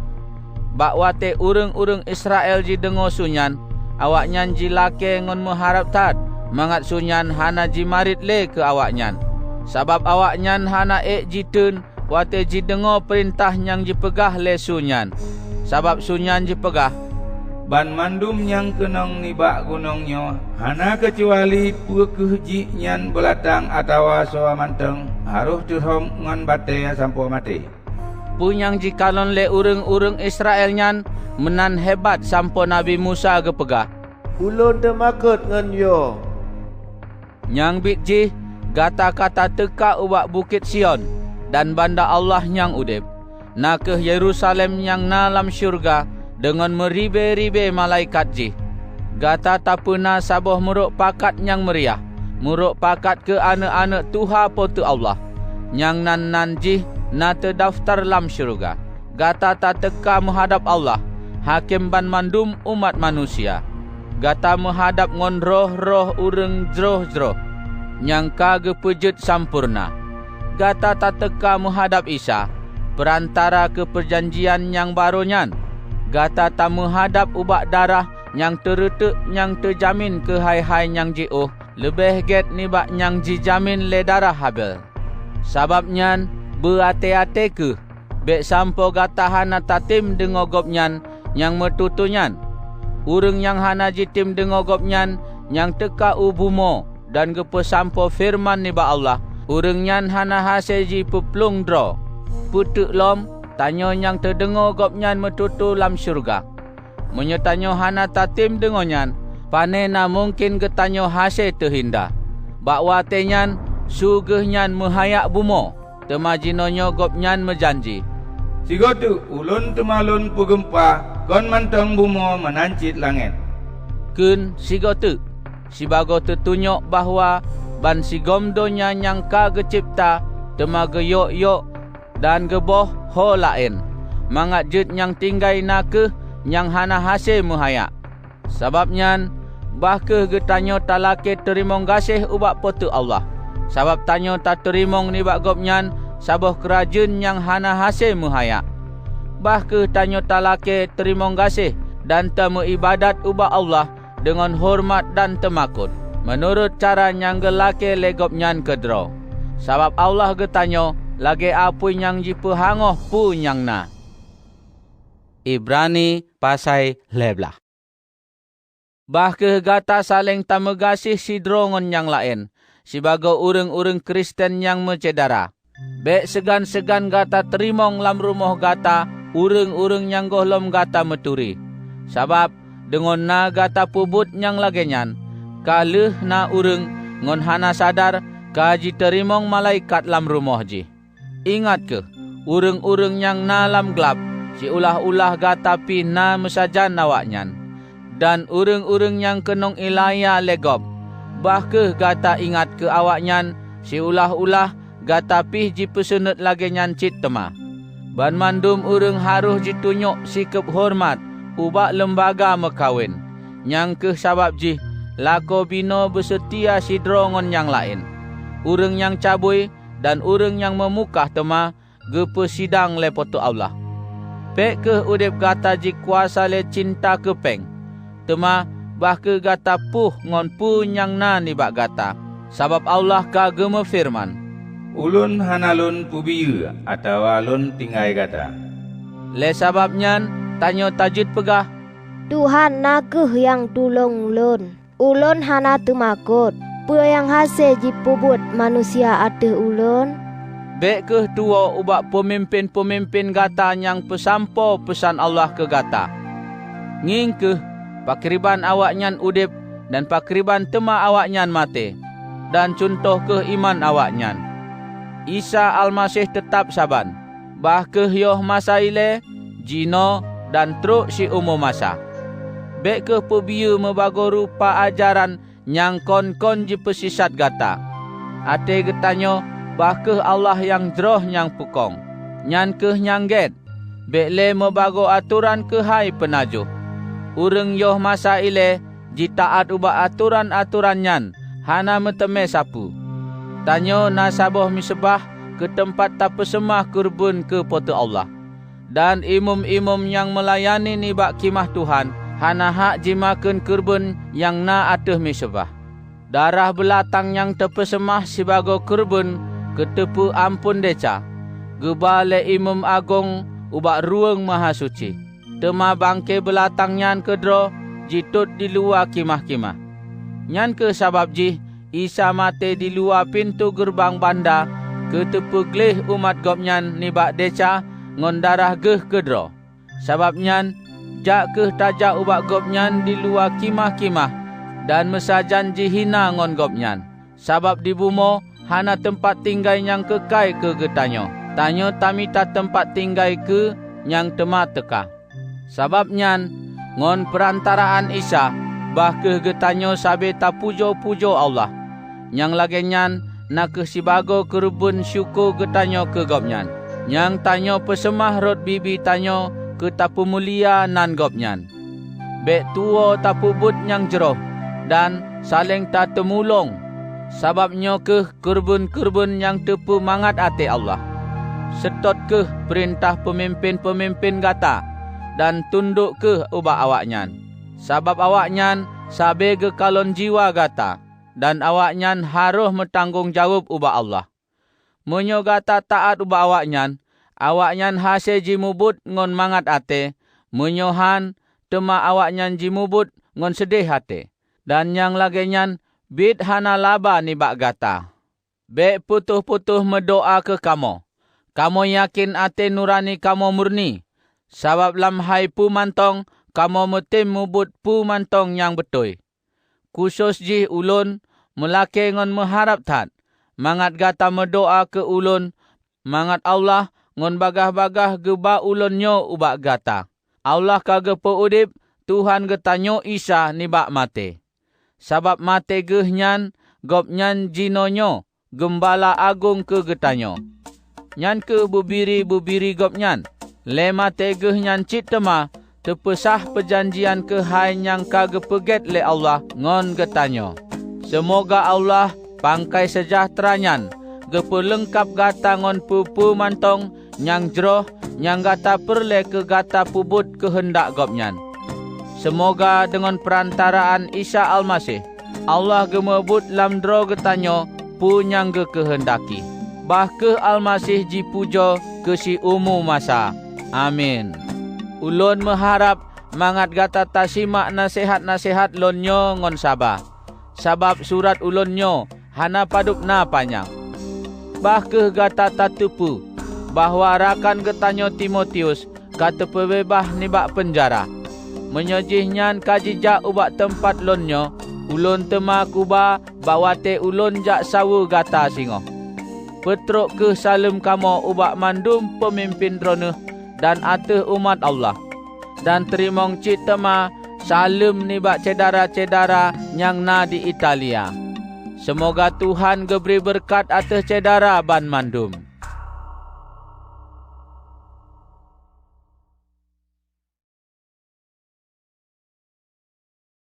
Bak wate ureng-ureng Israel ji dengo sunyan. Awak nyan jilake ngon mengharap tad. Mangat sunyan hana jimarit le ke awak nyan. Sabab awak nyan hana jitun wate ji dengo perintah yang jipegah le sunyan. Sabab sunyan jipegah. Ban mandum yang kenong nibak gunungnya hana kecuali pukeh ji nyan belatang atawa soa manteng haruh turhom ngon bate sampo mati. Punyang jikalon le ureng-ureng Israel nyan menan hebat sampo Nabi Musa gepegah. Ulun temakut ngan yo. Nyang bit ji kata-kata teka ubak bukit Sion dan banda Allah yang udip. Nakeh Yerusalem yang nalam syurga dengan meribe-ribe malaikat ji. Gata tapuna saboh muruk pakat yang meriah. Muruk pakat ke anak-anak Tuha potu Allah. Yang nan ji na terdaftar lam syurga. Gata tak teka menghadap Allah, hakim ban mandum umat manusia. Gata menghadap ngon roh-roh ureng jroh-jroh yang kage pejut sampurna. Gata tak teka menghadap Isa, perantara ke perjanjian yang baronyan. Gata tak menghadap ubak darah yang teretek yang terjamin ke hai-hai yang jiuh. Lebih get nibak yang jijamin le darah Habel. Sababnya berate-ate ke bek sampo gata hana tatim dengo gopnyan yang metutunyan. Ureng yang hana jitim dengo gopnyan yang teka ubumo dan gepe sampo firman ni ba Allah. Ureng nyan hana hasil ji peplung dro. Putuk lom tanyo yang terdengo gopnyan metutu lam syurga. Menyetanyo hana tatim dengo nyan panena mungkin getanyo hasil terhinda. Bak watenyan sugeh nyan mehayak bumo. Temajinonyo gopnyan mejanji. Sigotu ulun temalun pugempa kon mantong bumo menancit langit. Kun sigotu sibago tertunyok bahawa ban sigomdonya yang ka gecipta temaga yok-yok dan geboh ho lain. Mangat jut yang tinggai nake yang hana hase muhayak. Sababnyan bah ke getanyo talake terimong gasih ubak potu Allah. Sabab tanyo tak terimong nibak gopnyan saboh kerajin yang hana hase muhayak. Bah ke tanyo talake terimong gasih dan temu ibadat ubak Allah dengan hormat dan temakut menurut cara yang gelake legopnyan kedro. Sabab Allah getanyo lagi apui yang jipu hangoh pu yang na. Ibrani pasai 11. Bah ke gata saling tamegasih sidrongon yang lain sebagai urang-urang Kristen yang mencedara. Bek segan-segan gata terimong lam rumah gata urang-urang yang gohlom gata meturi. Sabab dengan na gata pubut yang lagenyan kalih na urang ngon hana sadar kaji terimong malaikat lam rumah ji. Ingat ke urang-urang yang na lam gelap si ulah-ulah gata pi na mesajan awaknyan. Dan urang-urang yang kenong ilaya legop bah ke gata ingat ke awaknyan si ulah-ulah gata pih ji pesunut lagi nyancit tema. Ban mandum urang haruh jitunyok sikap hormat ubak lembaga mekawin. Yang ke sabab ji lako bino bersetia sidrongon yang lain. Urang yang cabui dan urang yang memukah tema gepe sidang le potu Allah. Pek ke udip gata ji kuasa le cinta kepeng. Tema bah ke gata puh ngon pu yang na nibak gata. Sabab Allah kagema firman. Ulun hanalun pubiyu atau alun tinggai gata. Le sababnyan tanyo tajud pegah. Tuhan nakeh yang tulung ulun. Ulun hana temakut. Pu yang hase jipubut manusia ateh ulun. Bek ke tua ubak pemimpin-pemimpin gata yang pesampo pesan Allah ke gata. Nging ke pakriban awaknyan udip dan pakriban tema awaknyan mate. Dan contoh ke iman awaknyan. Isa Almasih tetap saban. Bah ke yoh masa ile, jino dan truk si umum masa. Bek ke pebiu mebago rupa ajaran yang kon-kon je pesisat gata. Ate getanyo bah ke Allah yang droh yang pukong. Nyan ke nyangget. Bek le mebago aturan ke hai penajuh. Urang yoh masa ile jitaat ubah aturan-aturan nyan hana meteme sapu. Tanyo nasaboh misbah ke tempat tapesemah kurbun ke potu Allah. Dan imum-imum yang melayani nibak kimah Tuhan hana hak jimakan kurbun yang na ateh misbah. Darah belatang yang tepesemah sebagai kurbun ketepu ampun deca. Gebale imum agung ubak ruang maha suci. Tema bangke belatangnya kedro jitut di luar kimah-kimah. Nyan ke sabab ji Isa mate di luar pintu gerbang banda ketepu gleh umat gopnyan nibak deca ngon darah geh kedro. Sabab nyan jak ke tajak ubak gopnyan di luar kimah-kimah dan mesajan jihina ngon gopnyan. Sabab di bumo hana tempat tinggai yang kekai ke getanyo. Tanyo tamita tempat tinggai ke yang tema teka. Sabab nyan ngon perantaraan Isa bah ke getanyo sabe ta pujo-pujo Allah. Yang lagi nyan nak ke sibago kerubun syukur getanyo ke gopnyan. Yang tanyo pesemah rot bibi tanyo ke tapu mulia nan gopnyan. Bek tuo tapu but yang jeroh dan saling tak temulung. Sababnyo ke kurbun-kurbun yang tepu mangat ate Allah. Setot ke perintah pemimpin-pemimpin gata dan tunduk ke ubak awaknyan. Sabab awaknyan sabe ke kalon jiwa gata dan awaknyan harus bertanggungjawab ubak Allah. Menyo gata taat ubak awaknyan hase jimubut ngon mangat ate, menyohan tema awaknyan jimubut ngon sedih hate. Dan yang lagenyan bid hana laba nibak gata. Bek putuh-putuh mendoa ke kamo. Kamo yakin ate nurani kamo murni. Sabab lam hai pu mantong kamo metim mubut pu mantong yang betul. Khusus ji ulun melake ngon mengharap tat. Mangat gata mendoa ke ulun. Mangat Allah ngon bagah-bagah geba ulunnya ubak gata. Allah kage peudip Tuhan getanyo Isa nibak mate. Sabab mate gehnyan gopnyan jinonyo gembala agung ke getanyo. Nyan ke bubiri-bubiri gopnyan. Le mate gehnyan cit tema tepesah perjanjian ke hai yang kage peget le Allah ngon getanyo. Semoga Allah pangkai sejahteranyan gepelengkap gata ngon pupu mantong nyang jroh nyang gata perle ke gata pubut kehendak gopnyan. Semoga dengan perantaraan Isa Almasih Allah gemebut lam dro getanyo pu nyang ge kehendaki. Bah ke Almasih jipujo ke si umu masa. Amin. Ulun mengharap mangat gata tasimak nasihat-nasihat lonyo ngon sabah. Sabab surat ulunyo hana padupna panjang. Bah ke gata tatupu bahwa rakan getanyo Timotius kata pebebah nibak penjara. Menyojihnya kajijak ubak tempat lonyo, ulun tema kuba bawate ulun jak sawu gata singo. Petruk ke salam kamo ubak mandum pemimpin droneh dan ateh umat Allah. Dan terimong cit tema salam nibak cedara-cedara yang na di Italia. Semoga Tuhan geberi berkat ateh cedara ban mandum.